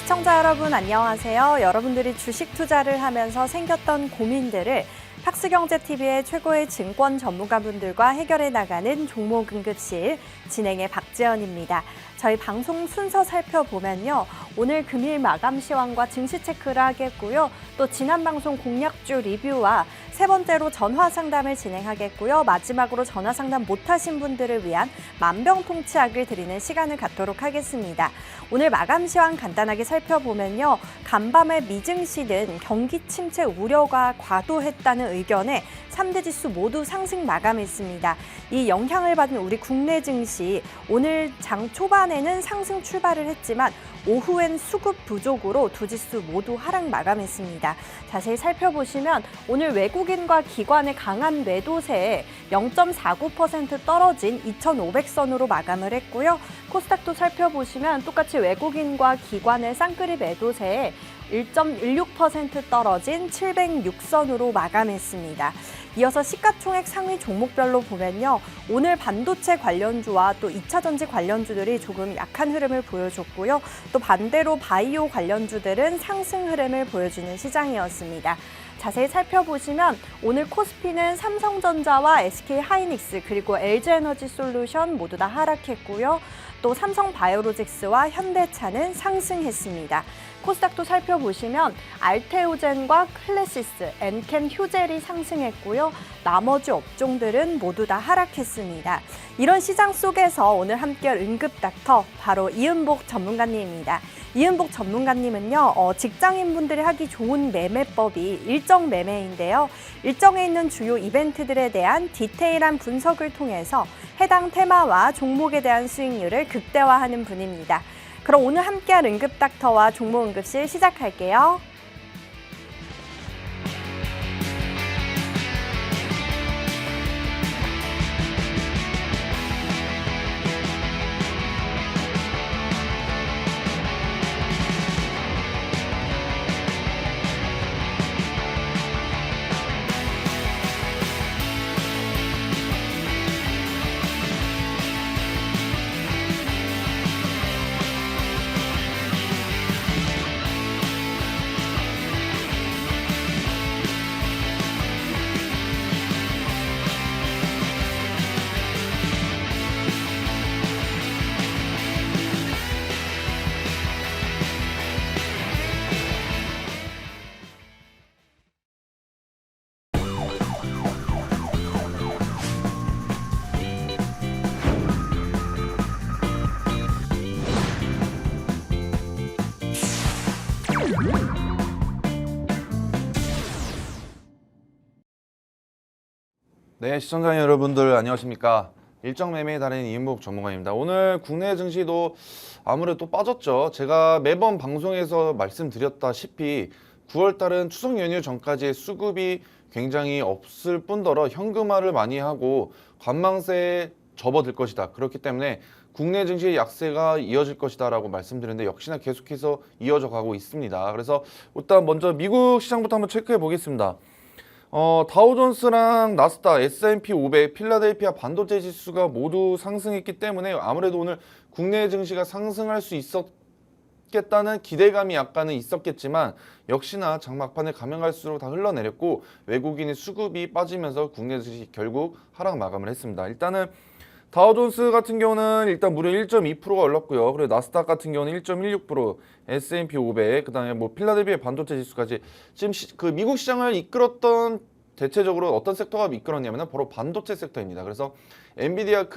시청자 여러분 안녕하세요. 여러분들이 주식 투자를 하면서 생겼던 고민들을 팍스경제TV의 최고의 증권 전문가분들과 해결해 나가는 종목응급실 진행의 박지연입니다. 저희 방송 순서 살펴보면요. 오늘 금일 마감 시황과 증시 체크를 하겠고요. 또 지난 방송 공략주 리뷰와 세 번째로 전화 상담을 진행하겠고요. 마지막으로 전화 상담 못하신 분들을 위한 만병통치약을 드리는 시간을 갖도록 하겠습니다. 오늘 마감 시황 간단하게 살펴보면요. 간밤에 미증시는 경기 침체 우려가 과도했다는 의견에 3대 지수 모두 상승 마감했습니다. 이 영향을 받은 우리 국내 증시 오늘 장 초반에는 상승 출발을 했지만 오후엔 수급 부족으로 두 지수 모두 하락 마감했습니다. 자세히 살펴보시면 오늘 외국인과 기관의 강한 매도세에 0.49% 떨어진 2,500선으로 마감을 했고요. 코스닥도 살펴보시면 똑같이 외국인과 기관의 쌍끌이 매도세에 1.16% 떨어진 706선으로 마감했습니다. 이어서 시가총액 상위 종목별로 보면요. 오늘 반도체 관련주와 또 2차전지 관련주들이 조금 약한 흐름을 보여줬고요. 또 반대로 바이오 관련주들은 상승 흐름을 보여주는 시장이었습니다. 자세히 살펴보시면 오늘 코스피는 삼성전자와 SK하이닉스 그리고 LG에너지솔루션 모두 다 하락했고요. 또 삼성바이오로직스와 현대차는 상승했습니다. 코스닥도 살펴보시면 알테오젠과 클래시스, 엔켄 휴젤이 상승했고요. 나머지 업종들은 모두 다 하락했습니다. 이런 시장 속에서 오늘 함께할 응급닥터 바로 이은복 전문가님입니다. 이은복 전문가님은요, 직장인분들이 하기 좋은 매매법이 일정 매매인데요. 일정에 있는 주요 이벤트들에 대한 디테일한 분석을 통해서 해당 테마와 종목에 대한 수익률을 극대화하는 분입니다. 그럼 오늘 함께할 응급닥터와 종목응급실 시작할게요. 네, 시청자 여러분들 안녕하십니까. 일정 매매에 달인 이은복 전문가입니다. 오늘 국내 증시도 아무래도 빠졌죠. 제가 매번 방송에서 말씀드렸다시피 9월 달은 추석 연휴 전까지 수급이 굉장히 없을 뿐더러 현금화를 많이 하고 관망세에 접어들 것이다. 그렇기 때문에 국내 증시의 약세가 이어질 것이다 라고 말씀드렸는데 역시나 계속해서 이어져 가고 있습니다. 그래서 일단 먼저 미국 시장부터 한번 체크해 보겠습니다. 다우존스랑 나스닥, S&P 500, 필라델피아 반도체 지수가 모두 상승했기 때문에 아무래도 오늘 국내 증시가 상승할 수 있었겠다는 기대감이 약간은 있었겠지만 역시나 장막판에 가면 갈수록 다 흘러내렸고 외국인의 수급이 빠지면서 국내 증시 결국 하락 마감을 했습니다. 일단은 다우존스 같은 경우는 일단 무려 1.2%가 올랐고요. 그리고 나스닥 같은 경우는 1.16%, S&P 500, 그다음에 뭐 필라델피아 반도체 지수까지 지금 그 미국 시장을 이끌었던 대체적으로 어떤 섹터가 이끌었냐면 바로 반도체 섹터입니다. 그래서 엔비디아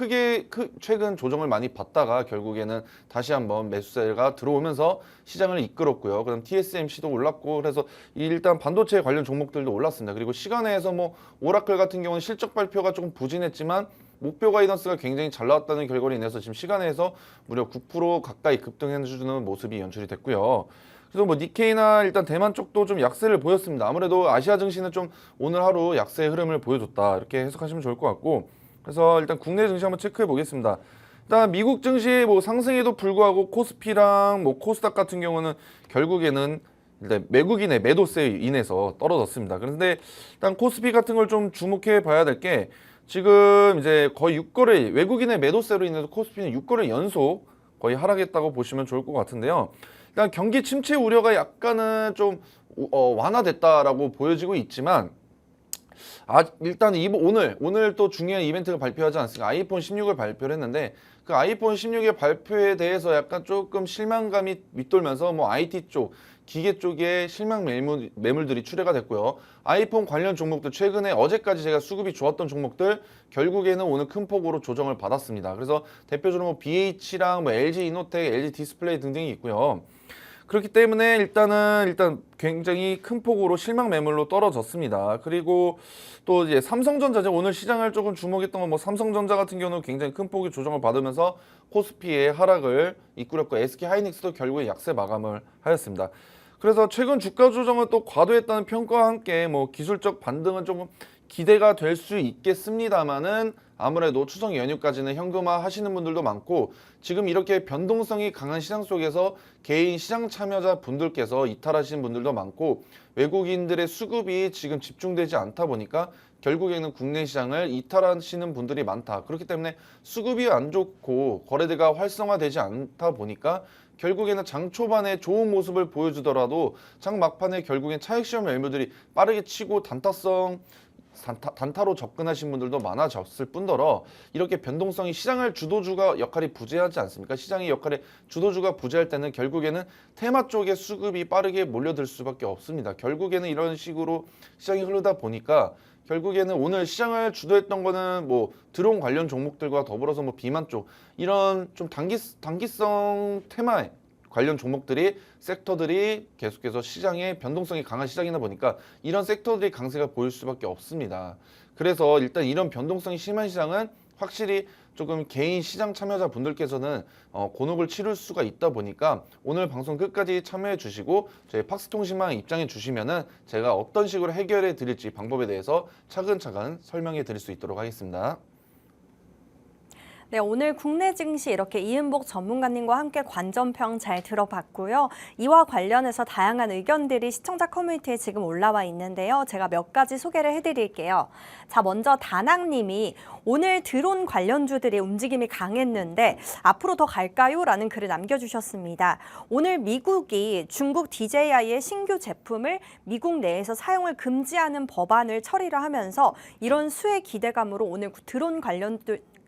최근 조정을 많이 받다가 결국에는 다시 한번 매수세가 들어오면서 시장을 이끌었고요. 그다음 TSMC도 올랐고 그래서 일단 반도체 관련 종목들도 올랐습니다. 그리고 시간에서 뭐 오라클 같은 경우는 실적 발표가 조금 부진했지만 목표 가이던스가 굉장히 잘 나왔다는 결과로 인해서 지금 시간에서 무려 9% 가까이 급등해주는 모습이 연출이 됐고요. 그래서 뭐 니케이나 일단 대만 쪽도 좀 약세를 보였습니다. 아무래도 아시아 증시는 좀 오늘 하루 약세의 흐름을 보여줬다 이렇게 해석하시면 좋을 것 같고 그래서 일단 국내 증시 한번 체크해 보겠습니다. 일단 미국 증시 뭐 상승에도 불구하고 코스피랑 뭐 코스닥 같은 경우는 결국에는 일단 외국인의 매도세에 인해서 떨어졌습니다. 그런데 일단 코스피 같은 걸 좀 주목해 봐야 될 게 지금 이제 거의 6거래 외국인의 매도세로 인해서 코스피는 6거래 연속 거의 하락했다고 보시면 좋을 것 같은데요. 일단 경기 침체 우려가 약간은 좀 완화됐다라고 보여지고 있지만 일단 오늘 또 중요한 이벤트가 발표하지 않습니까? 아이폰 16을 발표를 했는데 그 아이폰 16의 발표에 대해서 약간 조금 실망감이 밑돌면서 뭐 IT 쪽, 기계 쪽에 실망 매물들이 출회가 됐고요. 아이폰 관련 종목들 최근에 어제까지 제가 수급이 좋았던 종목들 결국에는 오늘 큰 폭으로 조정을 받았습니다. 그래서 대표적으로 뭐 BH랑 뭐 LG 이노텍, LG 디스플레이 등등이 있고요. 그렇기 때문에 일단 굉장히 큰 폭으로 실망 매물로 떨어졌습니다. 그리고 또 이제 삼성전자 오늘 시장을 조금 주목했던 건 뭐 삼성전자 같은 경우는 굉장히 큰 폭의 조정을 받으면서 코스피의 하락을 이끌었고 SK하이닉스도 결국에 약세 마감을 하였습니다. 그래서 최근 주가 조정은 또 과도했다는 평가와 함께 뭐 기술적 반등은 조금 기대가 될 수 있겠습니다만은 아무래도 추석 연휴까지는 현금화 하시는 분들도 많고 지금 이렇게 변동성이 강한 시장 속에서 개인 시장 참여자 분들께서 이탈하시는 분들도 많고 외국인들의 수급이 지금 집중되지 않다 보니까 결국에는 국내 시장을 이탈하시는 분들이 많다. 그렇기 때문에 수급이 안 좋고 거래대가 활성화되지 않다 보니까 결국에는 장 초반에 좋은 모습을 보여주더라도 장 막판에 결국엔 차익 실험 매물들이 빠르게 치고 단타로 접근하신 분들도 많아졌을 뿐더러 이렇게 변동성이 시장을 주도주가 역할이 부재하지 않습니까? 시장의 역할에 주도주가 부재할 때는 결국에는 테마 쪽에 수급이 빠르게 몰려들 수밖에 없습니다. 결국에는 이런 식으로 시장이 흐르다 보니까 결국에는 오늘 시장을 주도했던 거는 뭐 드론 관련 종목들과 더불어서 뭐 비만 쪽 이런 좀 단기성 테마 관련 종목들이 섹터들이 계속해서 시장의 변동성이 강한 시장이다 보니까 이런 섹터들이 강세가 보일 수밖에 없습니다. 그래서 일단 이런 변동성이 심한 시장은 확실히 조금 개인 시장 참여자 분들께서는 곤혹을 치를 수가 있다 보니까 오늘 방송 끝까지 참여해 주시고 저희 팍스통신망 입장해 주시면은 제가 어떤 식으로 해결해 드릴지 방법에 대해서 차근차근 설명해 드릴 수 있도록 하겠습니다. 네, 오늘 국내 증시 이렇게 이은복 전문가님과 함께 관전평 잘 들어봤고요. 이와 관련해서 다양한 의견들이 시청자 커뮤니티에 지금 올라와 있는데요. 제가 몇 가지 소개를 해드릴게요. 자, 먼저 다낭님이 오늘 드론 관련주들의 움직임이 강했는데 앞으로 더 갈까요? 라는 글을 남겨주셨습니다. 오늘 미국이 중국 DJI의 신규 제품을 미국 내에서 사용을 금지하는 법안을 처리를 하면서 이런 수혜 기대감으로 오늘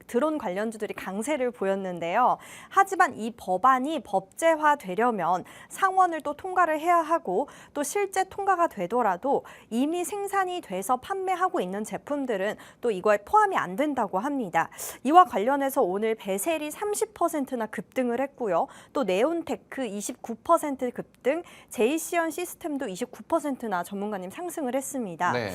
드론 관련주들이 강세를 보였는데요. 하지만 이 법안이 법제화되려면 상원을 또 통과를 해야 하고 또 실제 통과가 되더라도 이미 생산이 돼서 판매하고 있는 제품들은 또 이거에 포함이 안 된다고 합니다. 이와 관련해서 오늘 베셀이 30%나 급등을 했고요. 또 네온테크 29% 급등, 제이시언 시스템도 29%나 전문가님 상승을 했습니다. 네.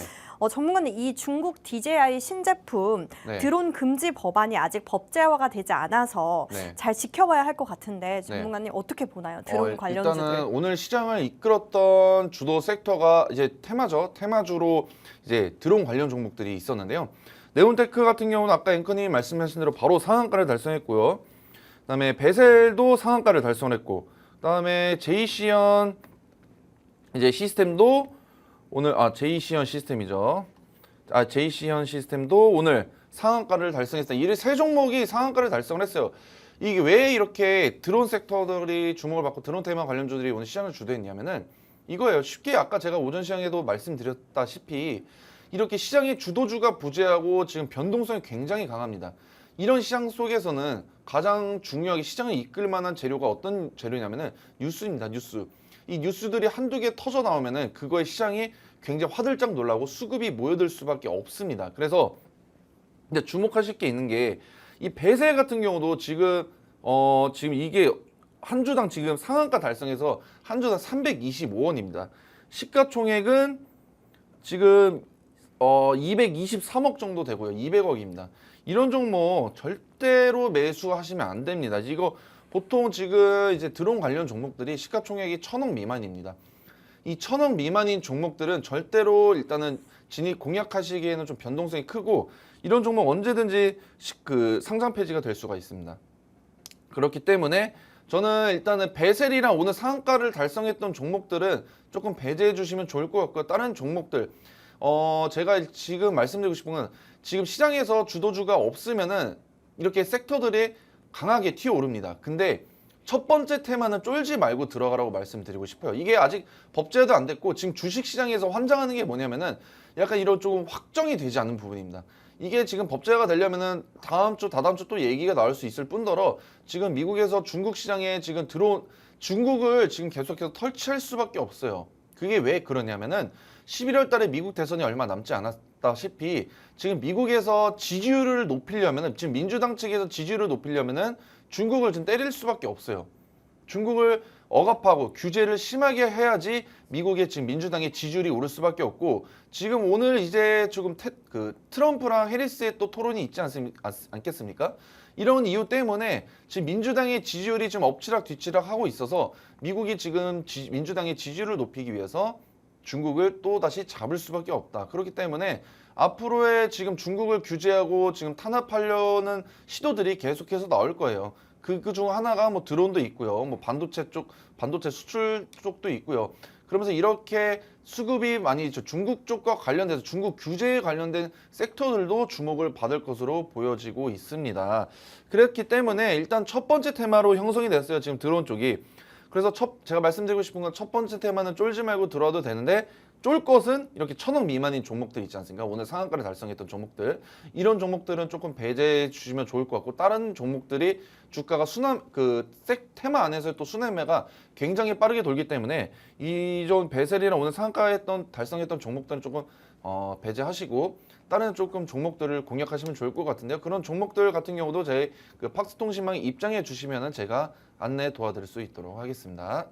전문가님, 이 중국 DJI 신제품 네. 드론 금지 법안이 아직 법제화가 되지 않아서 네. 잘 지켜봐야 할 것 같은데 전문가님 어떻게 보나요? 드론 관련주들. 일단은 오늘 시장을 이끌었던 주도 섹터가 이제 테마죠. 테마주로 이제 드론 관련 종목들이 있었는데요. 네온테크 같은 경우는 아까 앵커님이 말씀하신 대로 바로 상한가를 달성했고요. 그다음에 베셀도 상한가를 달성했고, 그다음에 제이시언 이제 시스템도 오늘 제이시언 시스템이죠. 제이시언 시스템도 오늘 상한가를 달성했어요. 이 세 종목이 상한가를 달성을 했어요. 이게 왜 이렇게 드론 섹터들이 주목을 받고 드론 테마 관련주들이 오늘 시장을 주도했냐면은 이거예요. 쉽게 아까 제가 오전 시장에도 말씀드렸다시피 이렇게 시장의 주도주가 부재하고 지금 변동성이 굉장히 강합니다. 이런 시장 속에서는 가장 중요하게 시장을 이끌 만한 재료가 어떤 재료냐면은 뉴스입니다. 뉴스. 이 뉴스들이 한두 개 터져 나오면은 그거에 시장이 굉장히 화들짝 놀라고 수급이 모여들 수밖에 없습니다. 그래서 근데 주목하실 게 있는 게 이 베셀 같은 경우도 지금 이게 한 주당 지금 상한가 달성해서 한 주당 325원입니다. 시가총액은 지금 223억 정도 되고요. 200억입니다. 이런 종목 절대로 매수하시면 안 됩니다. 이거 보통 지금 이제 드론 관련 종목들이 시가총액이 1,000억 미만입니다. 이 1,000억 미만인 종목들은 절대로 일단은 진입 공략하시기에는 좀 변동성이 크고 이런 종목 언제든지 상장 폐지가 될 수가 있습니다. 그렇기 때문에 저는 일단은 베셀이랑 오늘 상한가를 달성했던 종목들은 조금 배제해 주시면 좋을 것 같고요. 다른 종목들 제가 지금 말씀드리고 싶은 건 지금 시장에서 주도주가 없으면은 이렇게 섹터들이 강하게 튀어오릅니다. 근데 첫 번째 테마는 쫄지 말고 들어가라고 말씀드리고 싶어요. 이게 아직 법제도 안 됐고 지금 주식시장에서 환장하는 게 뭐냐면은 약간 이런 조금 확정이 되지 않은 부분입니다. 이게 지금 법제화가 되려면은 다음 주, 다다음 주 또 얘기가 나올 수 있을 뿐더러 지금 미국에서 중국 시장에 지금 들어온 중국을 지금 계속해서 털치할 수밖에 없어요. 그게 왜 그러냐면은 11월 달에 미국 대선이 얼마 남지 않았다시피 지금 미국에서 지지율을 높이려면은 지금 민주당 측에서 지지율을 높이려면은 중국을 좀 때릴 수밖에 없어요. 중국을 억압하고 규제를 심하게 해야지 미국의 지금 민주당의 지지율이 오를 수밖에 없고 지금 오늘 이제 조금 트럼프랑 해리스의 또 토론이 있지 않겠습니까? 이런 이유 때문에 지금 민주당의 지지율이 좀 엎치락 뒤치락 하고 있어서 미국이 지금 민주당의 지지율을 높이기 위해서 중국을 또 다시 잡을 수밖에 없다. 그렇기 때문에 앞으로의 지금 중국을 규제하고 지금 탄압하려는 시도들이 계속해서 나올 거예요. 그중 하나가 뭐 드론도 있고요. 뭐 반도체 수출 쪽도 있고요. 그러면서 이렇게 수급이 많이 중국 쪽과 관련돼서 중국 규제에 관련된 섹터들도 주목을 받을 것으로 보여지고 있습니다. 그렇기 때문에 일단 첫 번째 테마로 형성이 됐어요. 지금 드론 쪽이. 그래서 제가 말씀드리고 싶은 건 첫 번째 테마는 쫄지 말고 들어와도 되는데 쫄 것은 이렇게 1,000억 미만인 종목들 있지 않습니까? 오늘 상한가를 달성했던 종목들. 이런 종목들은 조금 배제해 주시면 좋을 것 같고 다른 종목들이 주가가 테마 안에서 또 순환매가 굉장히 빠르게 돌기 때문에 이전 베셀이랑 오늘 상한가 달성했던 종목들은 조금 배제하시고 다른 조금 종목들을 공략하시면 좋을 것 같은데요. 그런 종목들 같은 경우도 제 팍스통신망에 입장해 주시면은 제가 안내 도와드릴 수 있도록 하겠습니다.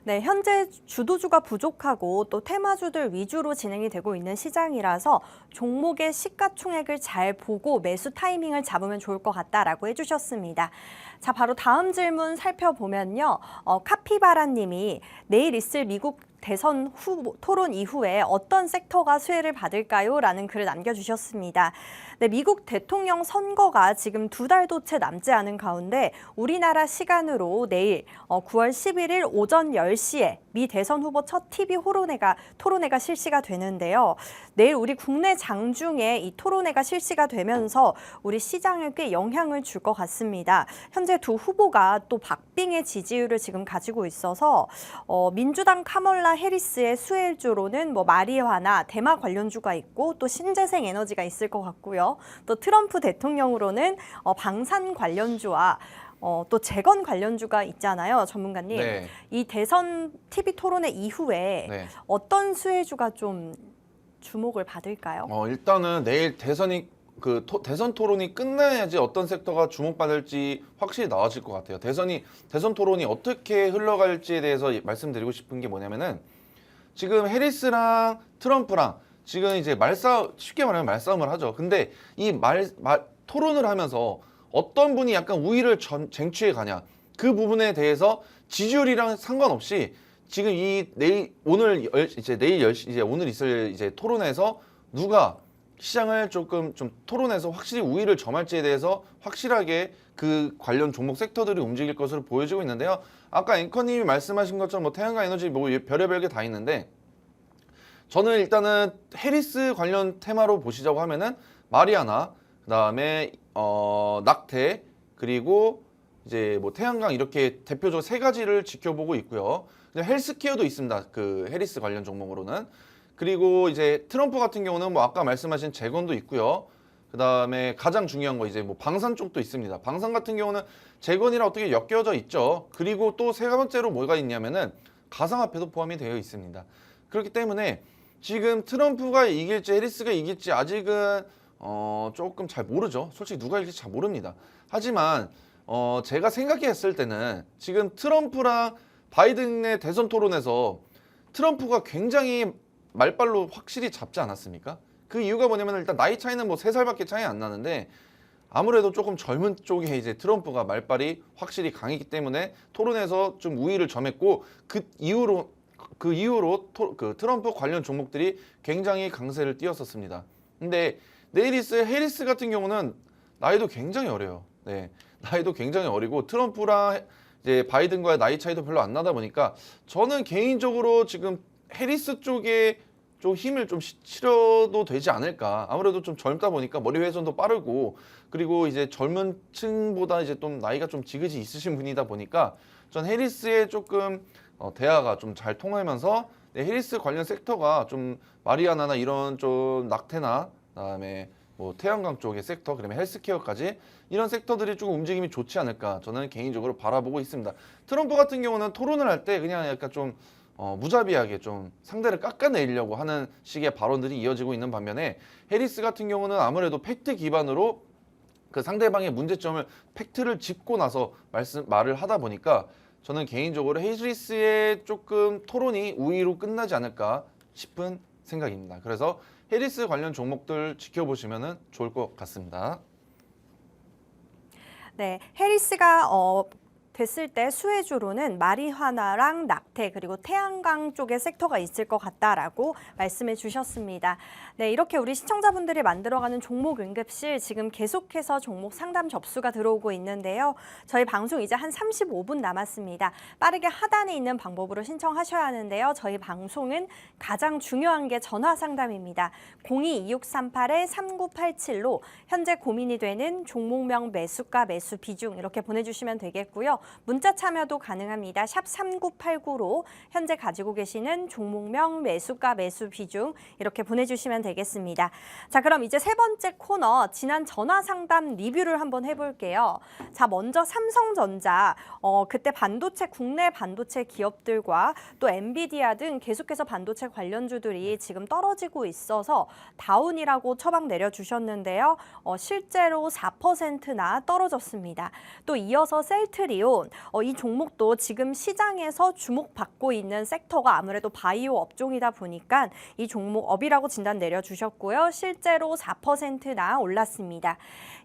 네, 현재 주도주가 부족하고 또 테마주들 위주로 진행이 되고 있는 시장이라서 종목의 시가총액을 잘 보고 매수 타이밍을 잡으면 좋을 것 같다라고 해주셨습니다. 자, 바로 다음 질문 살펴보면요. 카피바라님이 내일 있을 미국 대선 토론 이후에 어떤 섹터가 수혜를 받을까요? 라는 글을 남겨주셨습니다. 네, 미국 대통령 선거가 지금 2달도 채 남지 않은 가운데 우리나라 시간으로 내일 9월 11일 오전 10시에 미 대선 후보 첫 TV 토론회가 실시가 되는데요. 내일 우리 국내 장중에 이 토론회가 실시가 되면서 우리 시장에 꽤 영향을 줄 것 같습니다. 현재 두 후보가 또 박빙의 지지율을 지금 가지고 있어서 민주당 카멀라 해리스의 수혜주로는 뭐 마리화나 대마 관련주가 있고 또 신재생 에너지가 있을 것 같고요. 또 트럼프 대통령으로는 방산 관련주와 또 재건 관련주가 있잖아요, 전문가님. 네. 이 대선 TV 토론회 이후에 네. 어떤 수혜주가 좀 주목을 받을까요? 일단은 내일 대선 토론이 끝나야지 어떤 섹터가 주목받을지 확실히 나와질 것 같아요. 대선 토론이 어떻게 흘러갈지에 대해서 말씀드리고 싶은 게 뭐냐면은 지금 해리스랑 트럼프랑 지금 이제 쉽게 말하면 말싸움을 하죠. 근데 이 토론을 하면서 어떤 분이 약간 우위를 쟁취해 가냐 그 부분에 대해서 지지율이랑 상관없이 지금 오늘 10시 이제 오늘 있을 이제 토론에서 누가 시장을 조금 좀 토론해서 확실히 우위를 점할지에 대해서 확실하게 그 관련 종목 섹터들이 움직일 것으로 보여지고 있는데요. 아까 앵커님이 말씀하신 것처럼 뭐 태양광 에너지 뭐 별의별 게 다 있는데 저는 일단은 해리스 관련 테마로 보시자고 하면은 마리아나 그다음에 낙태 그리고 이제 뭐 태양광 이렇게 대표적으로 세 가지를 지켜보고 있고요. 헬스케어도 있습니다. 그 해리스 관련 종목으로는. 그리고 이제 트럼프 같은 경우는 뭐 아까 말씀하신 재건도 있고요. 그다음에 가장 중요한 거 이제 뭐 방산 쪽도 있습니다. 방산 같은 경우는 재건이랑 어떻게 엮여져 있죠. 그리고 또 세 번째로 뭐가 있냐면은 가상화폐도 포함이 되어 있습니다. 그렇기 때문에 지금 트럼프가 이길지 해리스가 이길지 아직은 조금 잘 모르죠. 솔직히 누가 이길지 잘 모릅니다. 하지만 제가 생각했을 때는 지금 트럼프랑 바이든의 대선 토론에서 트럼프가 굉장히 말빨로 확실히 잡지 않았습니까? 그 이유가 뭐냐면 일단 나이 차이는 뭐 3살밖에 차이 안 나는데 아무래도 조금 젊은 쪽에 이제 트럼프가 말빨이 확실히 강했기 때문에 토론에서 좀 우위를 점했고 그 이후로 트럼프 관련 종목들이 굉장히 강세를 띄었었습니다. 근데 내일 있을 해리스 같은 경우는 나이도 굉장히 어려요. 네, 나이도 굉장히 어리고 트럼프랑 이제 바이든과의 나이 차이도 별로 안 나다 보니까 저는 개인적으로 지금 해리스 쪽에 좀 힘을 좀 실어도 되지 않을까. 아무래도 좀 젊다 보니까 머리 회전도 빠르고 그리고 이제 젊은 층보다 이제 좀 나이가 좀 지그시 있으신 분이다 보니까 전 해리스의 조금 대화가 좀 잘 통하면서 해리스 관련 섹터가 좀 마리아나나 이런 좀 낙태나 그다음에 뭐 태양광 쪽의 섹터, 그다음에 헬스케어까지 이런 섹터들이 조금 움직임이 좋지 않을까 저는 개인적으로 바라보고 있습니다. 트럼프 같은 경우는 토론을 할 때 그냥 약간 좀 무자비하게 좀 상대를 깎아내리려고 하는 식의 발언들이 이어지고 있는 반면에 해리스 같은 경우는 아무래도 팩트 기반으로 그 상대방의 문제점을 팩트를 짚고 나서 말을 하다 보니까 저는 개인적으로 해리스의 조금 토론이 우위로 끝나지 않을까 싶은 생각입니다. 그래서 해리스 관련 종목들 지켜보시면 좋을 것 같습니다. 네, 해리스가 됐을 때 수혜주로는 마리화나랑 낙태 그리고 태양광 쪽의 섹터가 있을 것 같다라고 말씀해 주셨습니다. 네, 이렇게 우리 시청자분들이 만들어가는 종목 응급실 지금 계속해서 종목 상담 접수가 들어오고 있는데요. 저희 방송 이제 한 35분 남았습니다. 빠르게 하단에 있는 방법으로 신청하셔야 하는데요. 저희 방송은 가장 중요한 게 전화 상담입니다. 02-2638-3987로 현재 고민이 되는 종목명 매수가 매수 비중 이렇게 보내주시면 되겠고요. 문자 참여도 가능합니다. 샵 3989로 현재 가지고 계시는 종목명 매수가 매수 비중 이렇게 보내주시면 되겠습니다. 자, 그럼 이제 세 번째 코너 지난 전화 상담 리뷰를 한번 해볼게요. 자, 먼저 삼성전자 그때 반도체 국내 반도체 기업들과 또 엔비디아 등 계속해서 반도체 관련주들이 지금 떨어지고 있어서 다운이라고 처방 내려주셨는데요. 실제로 4%나 떨어졌습니다. 또 이어서 셀트리온 이 종목도 지금 시장에서 주목받고 있는 섹터가 아무래도 바이오 업종이다 보니까 이 종목 업이라고 진단 내려주셨고요. 실제로 4%나 올랐습니다.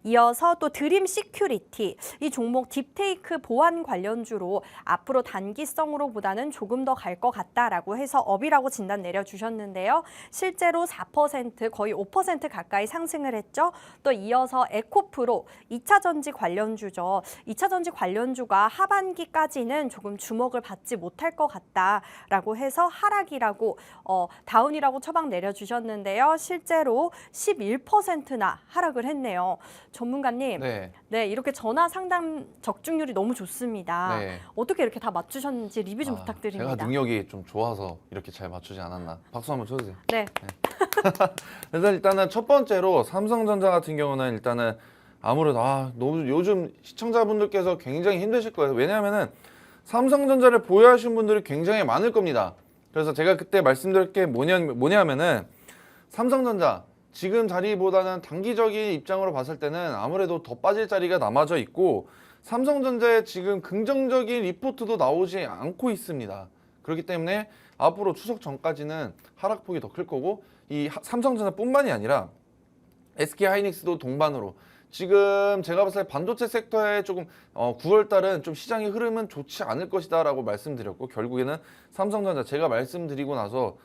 이어서 또 드림 시큐리티, 이 종목 딥테이크 보안 관련주로 앞으로 단기성으로보다는 조금 더 갈 것 같다라고 해서 업이라고 진단 내려주셨는데요. 실제로 4% 거의 5% 가까이 상승을 했죠. 또 이어서 에코프로 2차 전지 관련주죠. 2차 전지 관련주가 하반기까지는 조금 주목을 받지 못할 것 같다라고 해서 하락이라고 다운이라고 처방 내려주셨는데요. 실제로 11%나 하락을 했네요. 전문가님, 네, 이렇게 전화 상담 적중률이 너무 좋습니다. 네. 어떻게 이렇게 다 맞추셨는지 리뷰 좀 부탁드립니다. 제가 능력이 좀 좋아서 이렇게 잘 맞추지 않았나. 박수 한번 쳐주세요. 네. 그래서 일단은 첫 번째로 삼성전자 같은 경우는 일단은 아무래도 너무 요즘 시청자분들께서 굉장히 힘드실 거예요. 왜냐하면은 삼성전자를 보유하신 분들이 굉장히 많을 겁니다. 그래서 제가 그때 말씀드릴 게 뭐냐면은 삼성전자 지금 자리보다는 단기적인 입장으로 봤을 때는 아무래도 더 빠질 자리가 남아져 있고 삼성전자의 지금 긍정적인 리포트도 나오지 않고 있습니다. 그렇기 때문에 앞으로 추석 전까지는 하락폭이 더 클 거고 이 삼성전자뿐만이 아니라 SK하이닉스도 동반으로 지금 제가 봤을 때 반도체 섹터에 조금 9월 달은 좀 시장의 흐름은 좋지 않을 것이다 라고 말씀드렸고 결국에는 삼성전자 제가 말씀드리고 나서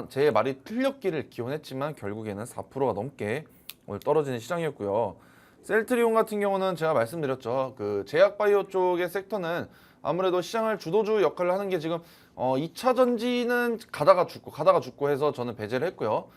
제 말이 틀렸기를 기원했지만 결국에는 4%가 넘게 오늘 떨어지는 시장이었고요. 셀트리온 같은 경우는 제가 말씀드렸죠. 그 제약바이오 쪽의 섹터는 아무래도 시장을 주도주 역할을 하는 게 지금 2차 전지는 가다가 죽고 해서 저는 배제를 했고요.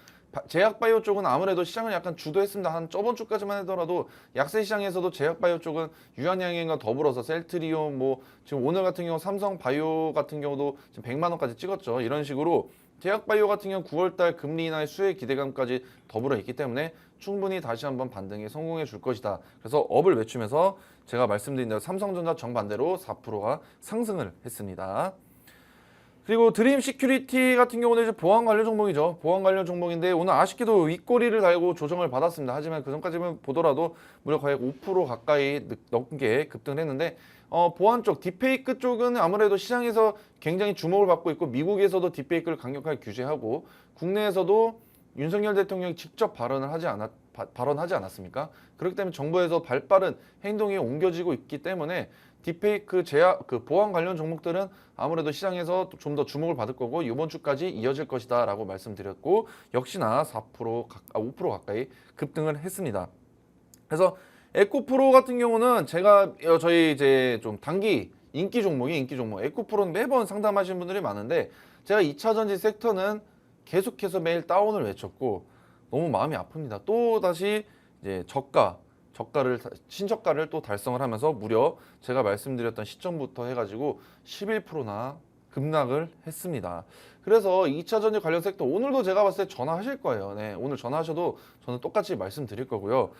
제약바이오 쪽은 아무래도 시장을 약간 주도했습니다. 한 저번 주까지만 하더라도 약세 시장에서도 제약바이오 쪽은 유한양행과 더불어서 셀트리온 지금 오늘 같은 경우 삼성바이오 같은 경우도 지금 100만 원까지 찍었죠. 이런 식으로 제약바이오 같은 경우 9월달 금리 인하의 수혜 기대감까지 더불어 있기 때문에 충분히 다시 한번 반등에 성공해 줄 것이다. 그래서 업을 외치면서 제가 말씀드린 대로 삼성전자 정반대로 4%가 상승을 했습니다. 그리고 드림 시큐리티 같은 경우는 이제 보안 관련 종목이죠. 보안 관련 종목인데 오늘 아쉽게도 윗꼬리를 달고 조정을 받았습니다. 하지만 그 전까지만 보더라도 무려 거의 5% 가까이 넘게 급등을 했는데 보안 쪽, 딥페이크 쪽은 아무래도 시장에서 굉장히 주목을 받고 있고 미국에서도 딥페이크를 강력하게 규제하고 국내에서도 윤석열 대통령이 직접 발언하지 않았습니까? 그렇기 때문에 정부에서 발빠른 행동이 옮겨지고 있기 때문에 딥페이크 보안 관련 종목들은 아무래도 시장에서 좀 더 주목을 받을 거고 이번 주까지 이어질 것이다 라고 말씀드렸고 역시나 5% 가까이 급등을 했습니다. 그래서 에코프로 같은 경우는 제가 저희 이제 좀 단기 인기 종목 에코프로는 매번 상담하시는 분들이 많은데 제가 2차 전지 섹터는 계속해서 매일 다운을 외쳤고 너무 마음이 아픕니다. 또 다시 이제 신저가를 또 달성을 하면서 무려 제가 말씀드렸던 시점부터 해가지고 11%나 급락을 했습니다. 그래서 2차 전지 관련 섹터 오늘도 제가 봤을 때 전화하실 거예요. 네, 오늘 전화하셔도 저는 똑같이 말씀드릴 거고요.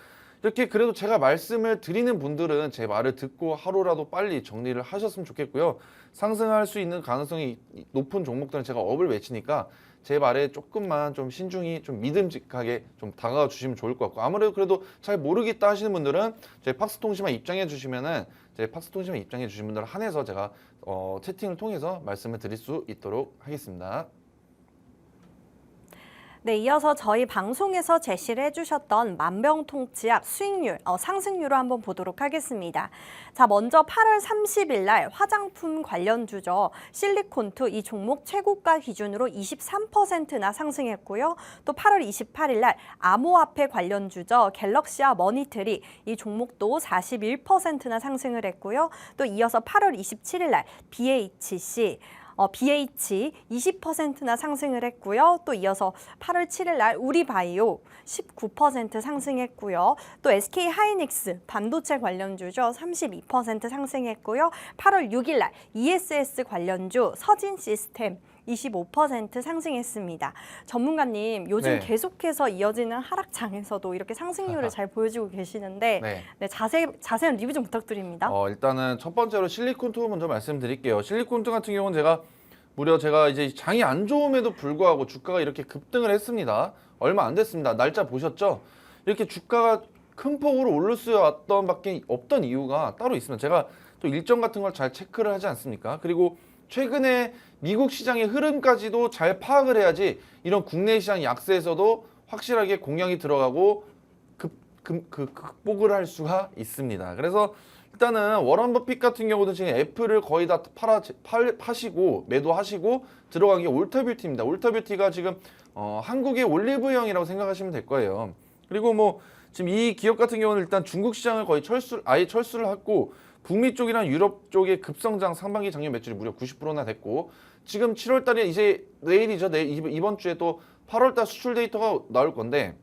이렇게 그래도 제가 말씀을 드리는 분들은 제 말을 듣고 하루라도 빨리 정리를 하셨으면 좋겠고요. 상승할 수 있는 가능성이 높은 종목들은 제가 업을 외치니까 제 말에 조금만 좀 신중히 좀 믿음직하게 좀 다가가 주시면 좋을 것 같고, 아무래도 그래도 잘 모르겠다 하시는 분들은 제 팍스통신만 입장해 주시면은 제 팍스통신만 입장해 주신 분들 한해서 제가 채팅을 통해서 말씀을 드릴 수 있도록 하겠습니다. 네, 이어서 저희 방송에서 제시를 해주셨던 만병통치약 수익률, 상승률을 한번 보도록 하겠습니다. 자, 먼저 8월 30일 날 화장품 관련주죠. 실리콘투 이 종목 최고가 기준으로 23%나 상승했고요. 또 8월 28일 날 암호화폐 관련주죠. 갤럭시와 머니트리 이 종목도 41%나 상승을 했고요. 또 이어서 8월 27일 날 BHC BH 20%나 상승을 했고요. 또 이어서 8월 7일 날 우리바이오 19% 상승했고요. 또 SK 하이닉스 반도체 관련주죠. 32% 상승했고요. 8월 6일 날 ESS 관련주 서진 시스템 25% 상승했습니다. 전문가님, 요즘 네. 계속해서 이어지는 하락장에서도 이렇게 상승률을 잘 보여주고 계시는데 네. 네, 자세한 리뷰 좀 부탁드립니다. 일단은 첫 번째로 실리콘투 먼저 말씀드릴게요. 실리콘투 같은 경우는 제가 이제 장이 안 좋음에도 불구하고 주가가 이렇게 급등을 했습니다. 얼마 안 됐습니다. 날짜 보셨죠? 이렇게 주가가 큰 폭으로 오를 수였던 밖에 없던 이유가 따로 있습니다. 제가 또 일정 같은 걸 잘 체크를 하지 않습니까? 그리고 최근에 미국 시장의 흐름까지도 잘 파악을 해야지 이런 국내 시장 약세에서도 확실하게 공략이 들어가고 극복을 할 수가 있습니다. 그래서 일단은 워런 버핏 같은 경우도 지금 애플을 거의 다 파시고 매도하시고 들어간 게 올터뷰티입니다. 올터뷰티가 지금 한국의 올리브영이라고 생각하시면 될 거예요. 그리고 뭐 지금 이 기업 같은 경우는 일단 중국 시장을 거의 아예 철수를 했고 북미 쪽이랑 유럽 쪽의 급성장, 상반기 작년 매출이 무려 90%나 됐고, 지금 7월 달에 이제 내일이죠. 이번 주에 또 8월 달 수출 데이터가 나올 건데,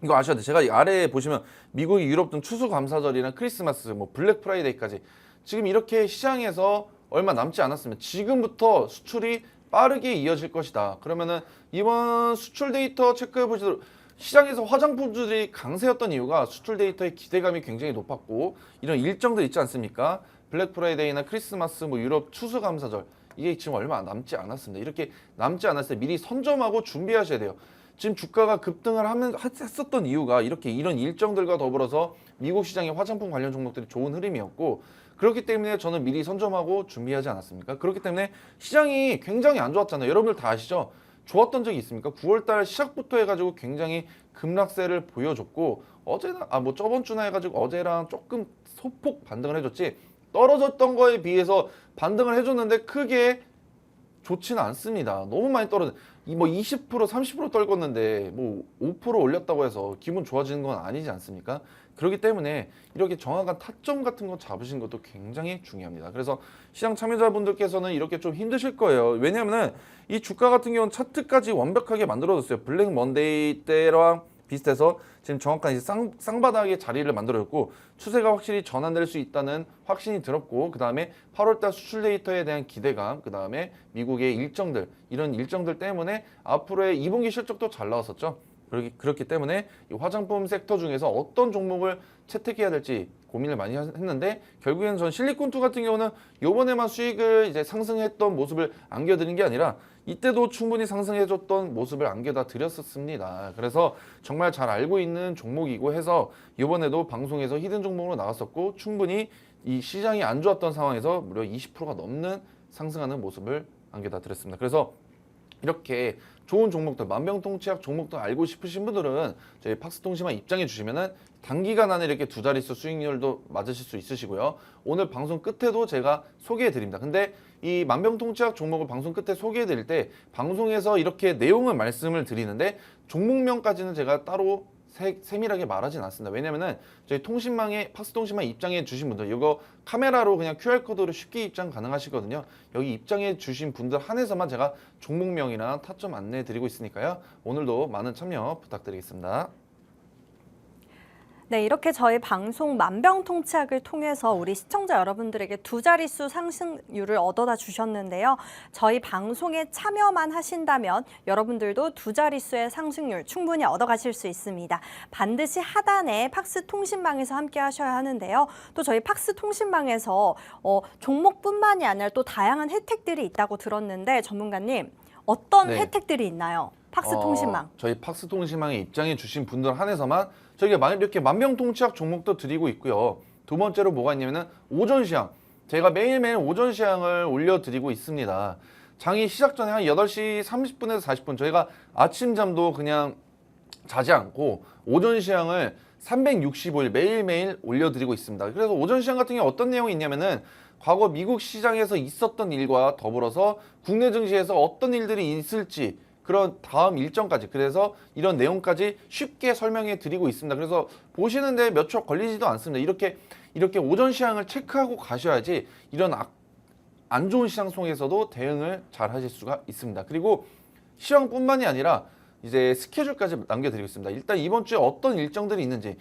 이거 아셔야 돼요. 제가 이 아래에 보시면 미국, 유럽 등 추수감사절이나 크리스마스, 뭐 블랙 프라이데이까지 지금 이렇게 시장에서 얼마 남지 않았습니다. 지금부터 수출이 빠르게 이어질 것이다. 그러면은 이번 수출 데이터 체크해 보시도록, 시장에서 화장품주들이 강세였던 이유가 수출 데이터의 기대감이 굉장히 높았고 이런 일정들 있지 않습니까? 블랙 프라이데이나 크리스마스, 뭐 유럽 추수감사절, 이게 지금 얼마 남지 않았습니다. 이렇게 남지 않았을 때 미리 선점하고 준비하셔야 돼요. 지금 주가가 급등을 했었던 이유가 이런 일정들과 더불어서 미국 시장의 화장품 관련 종목들이 좋은 흐름이었고, 그렇기 때문에 저는 미리 선점하고 준비하지 않았습니까? 그렇기 때문에 시장이 굉장히 안 좋았잖아요. 여러분들 다 아시죠? 좋았던 적이 있습니까? 9월달 시작부터 해가지고 굉장히 급락세를 보여줬고, 저번 주나 해가지고 어제랑 조금 소폭 반등을 해줬지, 떨어졌던 거에 비해서 반등을 해줬는데 크게 좋지는 않습니다. 너무 많이 떨어져. 뭐 20%, 30% 떨궜는데 뭐 5% 올렸다고 해서 기분 좋아지는 건 아니지 않습니까? 그렇기 때문에 이렇게 정확한 타점 같은 거 잡으신 것도 굉장히 중요합니다. 그래서 시장 참여자분들께서는 이렇게 좀 힘드실 거예요. 왜냐하면 이 주가 같은 경우는 차트까지 완벽하게 만들어졌어요. 블랙 먼데이 때랑 비슷해서 지금 정확한 이제 쌍바닥의 자리를 만들어줬고, 추세가 확실히 전환될 수 있다는 확신이 들었고, 그 다음에 8월달 수출 데이터에 대한 기대감, 그 다음에 미국의 이런 일정들 때문에 앞으로의 2분기 실적도 잘 나왔었죠. 그렇기 때문에 이 화장품 섹터 중에서 어떤 종목을 채택해야 될지 고민을 많이 했는데, 결국에는 전 실리콘투 같은 경우는 요번에만 수익을 이제 상승했던 모습을 안겨드린 게 아니라 이때도 충분히 상승해줬던 모습을 안겨다 드렸었습니다. 그래서 정말 잘 알고 있는 종목이고 해서 이번에도 방송에서 히든 종목으로 나왔었고, 충분히 이 시장이 안 좋았던 상황에서 무려 20%가 넘는 상승하는 모습을 안겨다 드렸습니다. 그래서 이렇게 좋은 종목들, 만병통치약 종목들 알고 싶으신 분들은 저희 팍스통신만 입장해 주시면은 단기간 안에 이렇게 두 자릿수 수익률도 맞으실 수 있으시고요. 오늘 방송 끝에도 제가 소개해 드립니다. 근데 이 만병통치약 종목을 방송 끝에 소개해 드릴 때 방송에서 이렇게 내용을 말씀을 드리는데 종목명까지는 제가 따로 세밀하게 말하진 않습니다. 왜냐면은 저희 통신망에 팍스 통신망 입장해 주신 분들 이거 카메라로 그냥 QR코드로 쉽게 입장 가능하시거든요. 여기 입장해 주신 분들 한해서만 제가 종목명이랑 타점 안내해 드리고 있으니까요. 오늘도 많은 참여 부탁드리겠습니다. 네, 이렇게 저희 방송 만병통치약을 통해서 우리 시청자 여러분들에게 두 자릿수 상승률을 얻어다 주셨는데요. 저희 방송에 참여만 하신다면 여러분들도 두 자릿수의 상승률 충분히 얻어가실 수 있습니다. 반드시 하단에 팍스 통신망에서 함께 하셔야 하는데요. 또 저희 팍스 통신망에서 종목뿐만이 아니라 또 다양한 혜택들이 있다고 들었는데 전문가님 어떤 네. 혜택들이 있나요? 팍스 통신망. 저희 팍스 통신망에 입장해 주신 분들 한해서만 저희가 이렇게 만병통치약 종목도 드리고 있고요. 두 번째로 뭐가 있냐면은 오전 시황. 제가 매일매일 오전 시황을 올려드리고 있습니다. 장이 시작 전에 한 8시 30분에서 40분 저희가 아침잠도 그냥 자지 않고 오전 시황을 365일 매일매일 올려드리고 있습니다. 그래서 오전 시황 같은 경우 어떤 내용이 있냐면은 과거 미국 시장에서 있었던 일과 더불어서 국내 증시에서 어떤 일들이 있을지 그런 다음 일정까지 그래서 이런 내용까지 쉽게 설명해 드리고 있습니다. 그래서 보시는데 몇 초 걸리지도 않습니다. 이렇게 오전 시황을 체크하고 가셔야지 이런 안 좋은 시장 속에서도 대응을 잘 하실 수가 있습니다. 그리고 시황뿐만이 아니라 이제 스케줄까지 남겨드리겠습니다. 일단 이번 주에 어떤 일정들이 있는지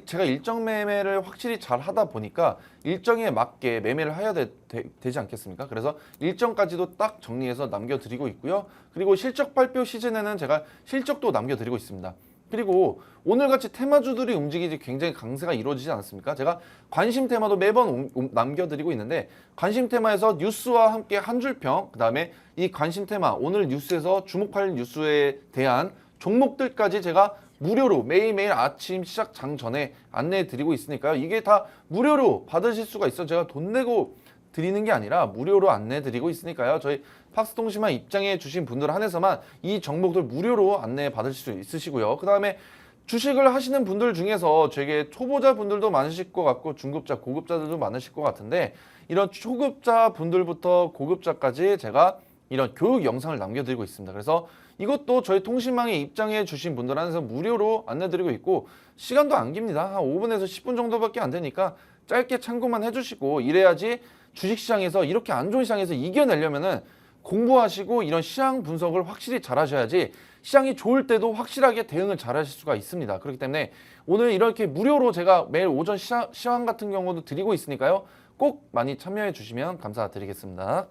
제가 일정 매매를 확실히 잘 하다 보니까 일정에 맞게 매매를 해야 되지 않겠습니까? 그래서 일정까지도 딱 정리해서 남겨드리고 있고요. 그리고 실적 발표 시즌에는 제가 실적도 남겨드리고 있습니다. 그리고 오늘같이 테마주들이 움직이지 굉장히 강세가 이루어지지 않습니까? 제가 관심 테마도 매번 남겨드리고 있는데 관심 테마에서 뉴스와 함께 한 줄평 그다음에 이 관심 테마 오늘 뉴스에서 주목할 뉴스에 대한 종목들까지 제가 무료로 매일매일 아침 시작 장 전에 안내해 드리고 있으니까요. 이게 다 무료로 받으실 수가 있어요. 제가 돈 내고 드리는 게 아니라 무료로 안내해 드리고 있으니까요. 저희 팍스 통신망 입장해 주신 분들 한해서만 이 정보들 무료로 안내 받으실 수 있으시고요. 그 다음에 주식을 하시는 분들 중에서 되게 초보자 분들도 많으실 것 같고 중급자, 고급자들도 많으실 것 같은데 이런 초급자 분들부터 고급자까지 제가 이런 교육 영상을 남겨드리고 있습니다. 그래서 이것도 저희 통신망에 입장해 주신 분들 한해서 무료로 안내드리고 있고 시간도 안 깁니다. 한 5분에서 10분 정도밖에 안 되니까 짧게 참고만 해주시고 이래야지 주식시장에서 이렇게 안 좋은 시장에서 이겨내려면은 공부하시고 이런 시장 분석을 확실히 잘 하셔야지 시장이 좋을 때도 확실하게 대응을 잘 하실 수가 있습니다. 그렇기 때문에 오늘 이렇게 무료로 제가 매일 오전 시황 같은 경우도 드리고 있으니까요. 꼭 많이 참여해 주시면 감사드리겠습니다.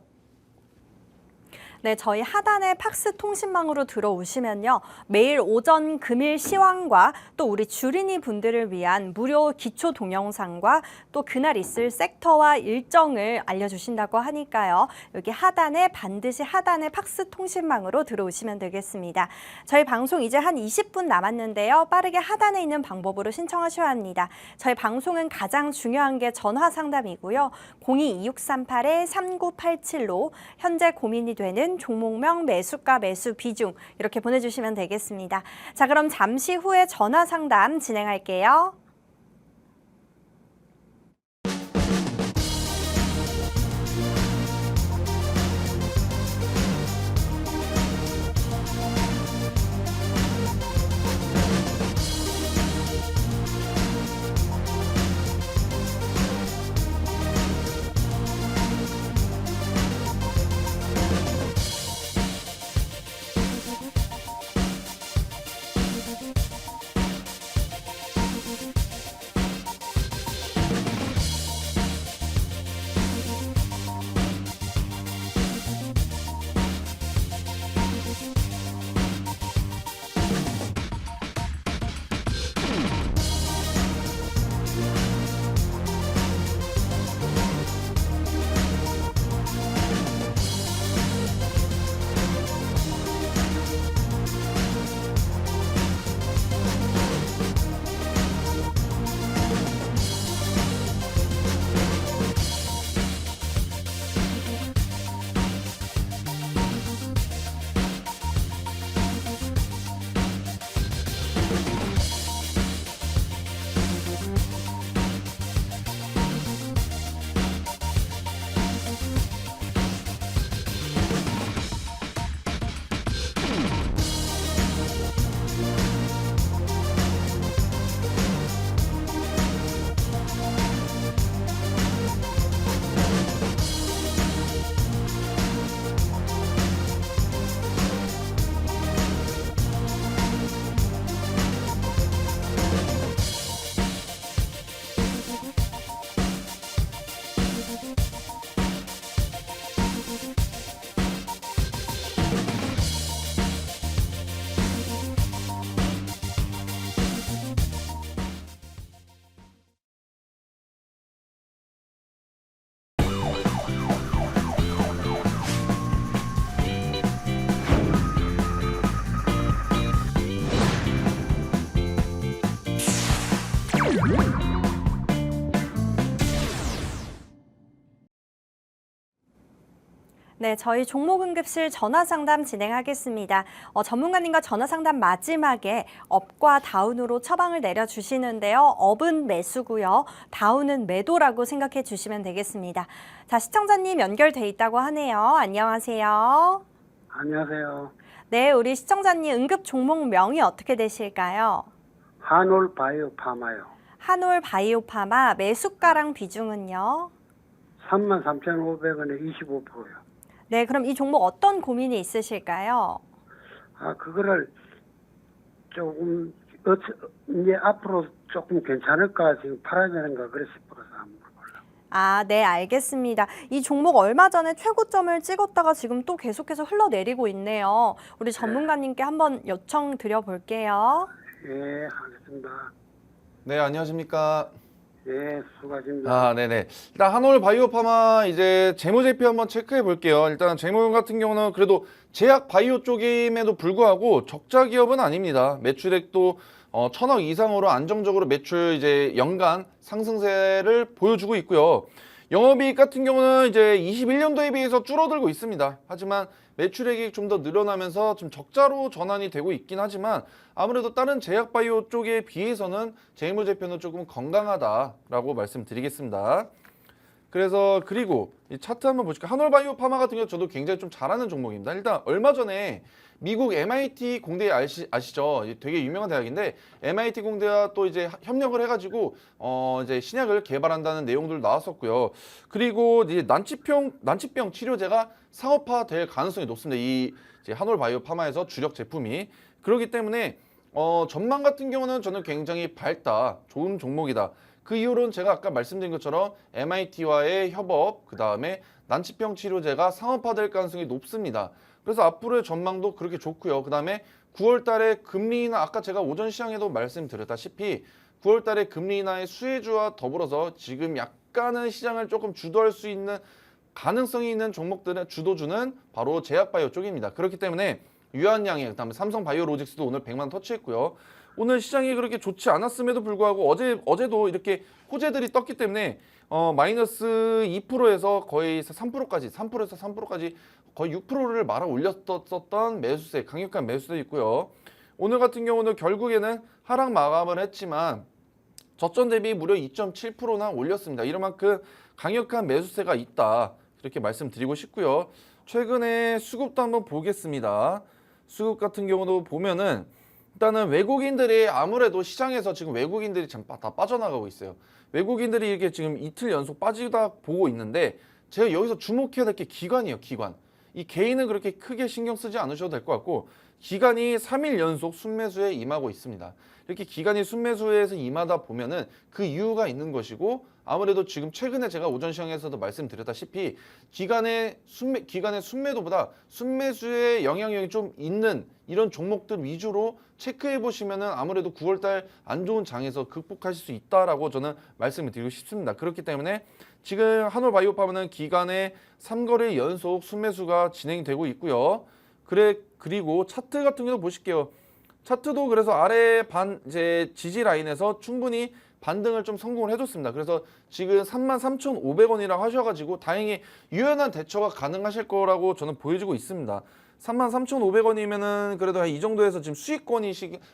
네, 저희 하단에 팍스 통신망으로 들어오시면요. 매일 오전 금일 시황과 또 우리 주린이 분들을 위한 무료 기초 동영상과 또 그날 있을 섹터와 일정을 알려주신다고 하니까요. 여기 반드시 하단에 팍스 통신망으로 들어오시면 되겠습니다. 저희 방송 이제 한 20분 남았는데요. 빠르게 하단에 있는 방법으로 신청하셔야 합니다. 저희 방송은 가장 중요한 게 전화 상담이고요. 02-2638-3987로 현재 고민이 되는 종목명, 매수가, 매수 비중 이렇게 보내주시면 되겠습니다. 자, 그럼 잠시 후에 전화 상담 진행할게요. 네, 저희 종목응급실 전화상담 진행하겠습니다. 전문가님과 전화상담 마지막에 업과 다운으로 처방을 내려주시는데요. 업은 매수고요. 다운은 매도라고 생각해 주시면 되겠습니다. 자, 시청자님 연결돼 있다고 하네요. 안녕하세요. 안녕하세요. 네, 우리 시청자님 응급 종목명이 어떻게 되실까요? 한올 바이오 파마요. 한올 바이오파마 매수가랑 비중은요? 33,500원에 25%요. 네, 그럼 이 종목 어떤 고민이 있으실까요? 그거를 조금 이제 앞으로 조금 괜찮을까 지금 팔아야 되는가 그래 싶어서 한번 물어보려고. 네, 알겠습니다. 이 종목 얼마 전에 최고점을 찍었다가 지금 또 계속해서 흘러내리고 있네요. 우리 전문가님께 한번 요청 드려볼게요. 예, 하겠습니다. 네, 안녕하십니까? 예, 수고하십니다. 네네. 일단 한올 바이오파마 이제 재무제표 한번 체크해 볼게요. 일단 재무 같은 경우는 그래도 제약 바이오 쪽임에도 불구하고 적자 기업은 아닙니다. 매출액도 1,000억 이상으로 안정적으로 매출 이제 연간 상승세를 보여주고 있고요. 영업이익 같은 경우는 이제 21년도에 비해서 줄어들고 있습니다. 하지만 매출액이 좀 더 늘어나면서 좀 적자로 전환이 되고 있긴 하지만 아무래도 다른 제약바이오 쪽에 비해서는 재무제표는 조금 건강하다라고 말씀드리겠습니다. 그래서 그리고 이 차트 한번 보실까요? 한올바이오 파마 같은 경우 저도 굉장히 좀 잘하는 종목입니다. 일단 얼마 전에 미국 MIT 공대 아시죠? 되게 유명한 대학인데 MIT 공대와 또 이제 협력을 해가지고 이제 신약을 개발한다는 내용들 나왔었고요. 그리고 이제 난치병 치료제가 상업화될 가능성이 높습니다. 이 이제 한올바이오 파마에서 주력 제품이 그렇기 때문에 전망 같은 경우는 저는 굉장히 밝다, 좋은 종목이다. 그 이후로는 제가 아까 말씀드린 것처럼 MIT와의 협업, 그 다음에 난치병 치료제가 상업화될 가능성이 높습니다. 그래서 앞으로의 전망도 그렇게 좋고요. 그 다음에 9월 달에 금리 인하, 아까 제가 오전 시장에도 말씀드렸다시피 9월 달에 금리 인하의 수혜주와 더불어서 지금 약간은 시장을 조금 주도할 수 있는 가능성이 있는 종목들의 주도주는 바로 제약바이오 쪽입니다. 그렇기 때문에 유한양행, 그다음에 삼성바이오로직스도 오늘 100만 터치했고요. 오늘 시장이 그렇게 좋지 않았음에도 불구하고 어제도 이렇게 호재들이 떴기 때문에 마이너스 2%에서 거의 3%에서 3%까지 거의 6%를 말아 올렸었던 매수세, 강력한 매수세 있고요. 오늘 같은 경우는 결국에는 하락 마감을 했지만 저점 대비 무려 2.7%나 올렸습니다. 이런 만큼 강력한 매수세가 있다. 이렇게 말씀드리고 싶고요. 최근에 수급도 한번 보겠습니다. 수급 같은 경우도 보면은 일단은 외국인들이 아무래도 시장에서 지금 외국인들이 다 빠져나가고 있어요. 외국인들이 이렇게 지금 이틀 연속 빠지다 보고 있는데 제가 여기서 주목해야 될 게 기관이에요. 기관. 이 개인은 그렇게 크게 신경 쓰지 않으셔도 될 것 같고 기관이 3일 연속 순매수에 임하고 있습니다. 이렇게 기관이 순매수에서 임하다 보면은 그 이유가 있는 것이고 아무래도 지금 최근에 제가 오전 시장에서도 말씀드렸다시피 기관의 순매도보다 순매수의 영향력이 좀 있는 이런 종목들 위주로 체크해 보시면은 아무래도 9월달 안 좋은 장에서 극복하실 수 있다라고 저는 말씀을 드리고 싶습니다. 그렇기 때문에 지금 한올바이오파마는 기간의 3거래 연속 순매수가 진행이 되고 있고요. 그리고 차트 같은 경우도 보실게요. 차트도 그래서 아래 이제 지지 라인에서 충분히 반등을 좀 성공을 해줬습니다. 그래서 지금 33,500원이라고 하셔가지고 다행히 유연한 대처가 가능하실 거라고 저는 보여지고 있습니다. 33,500원이면은 그래도 이 정도에서 지금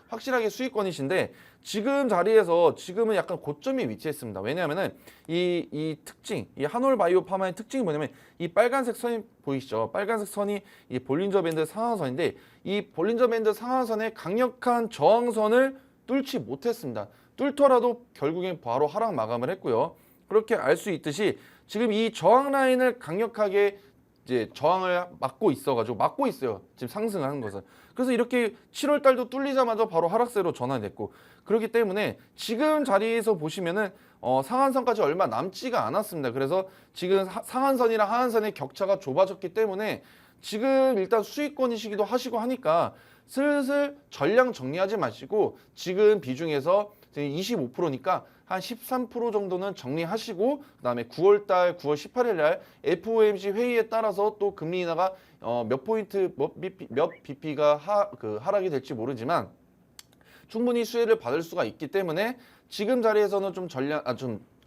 확실하게 수익권이신데 지금 자리에서 지금은 약간 고점에 위치했습니다. 왜냐하면은 이 특징, 이 한올바이오 파마의 특징이 뭐냐면 이 빨간색 선이 보이시죠? 빨간색 선이 이 볼린저 밴드 상하선인데 이 볼린저 밴드 상하선의 강력한 저항선을 뚫지 못했습니다. 뚫더라도 결국엔 바로 하락 마감을 했고요. 그렇게 알 수 있듯이 지금 이 저항 라인을 강력하게 이제 저항을 막고 있어요. 지금 상승하는 것을. 그래서 이렇게 7월 달도 뚫리자마자 바로 하락세로 전환됐고 그렇기 때문에 지금 자리에서 보시면은 상한선까지 얼마 남지가 않았습니다. 그래서 지금 상한선이랑 하한선의 격차가 좁아졌기 때문에 지금 일단 수익권이시기도 하시고 하니까 슬슬 전량 정리하지 마시고 지금 비중에서 25%니까 한 13% 정도는 정리하시고 그다음에 9월 18일 날 FOMC 회의에 따라서 또 금리 인하가 몇 포인트 몇 BP가 하락이 될지 모르지만 충분히 수혜를 받을 수가 있기 때문에 지금 자리에서는 좀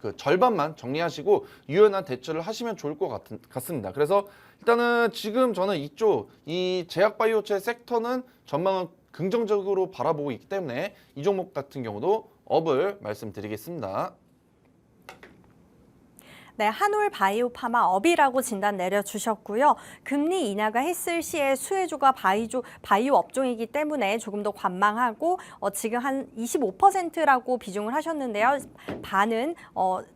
그 절반만 정리하시고 유연한 대처를 하시면 좋을 것 같습니다. 그래서 일단은 지금 저는 이 제약바이오체 섹터는 전망은 긍정적으로 바라보고 있기 때문에 이 종목 같은 경우도 업을 말씀드리겠습니다. 네, 한올 바이오파마 업이라고 진단 내려주셨고요. 금리 인하가 했을 시에 수혜주가 바이오 업종이기 때문에 조금 더 관망하고 지금 한 25%라고 비중을 하셨는데요. 반은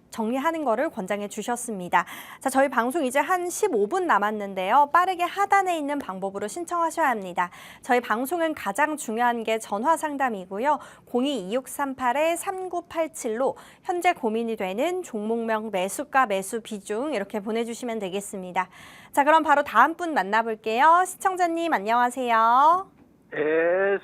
정리하는 거를 권장해 주셨습니다. 자, 저희 방송 이제 한 15분 남았는데요. 빠르게 하단에 있는 방법으로 신청하셔야 합니다. 저희 방송은 가장 중요한 게 전화 상담이고요. 02-2638-3987로 현재 고민이 되는 종목명 매수가 매수 비중 이렇게 보내주시면 되겠습니다. 자, 그럼 바로 다음 분 만나볼게요. 시청자님 안녕하세요. 네,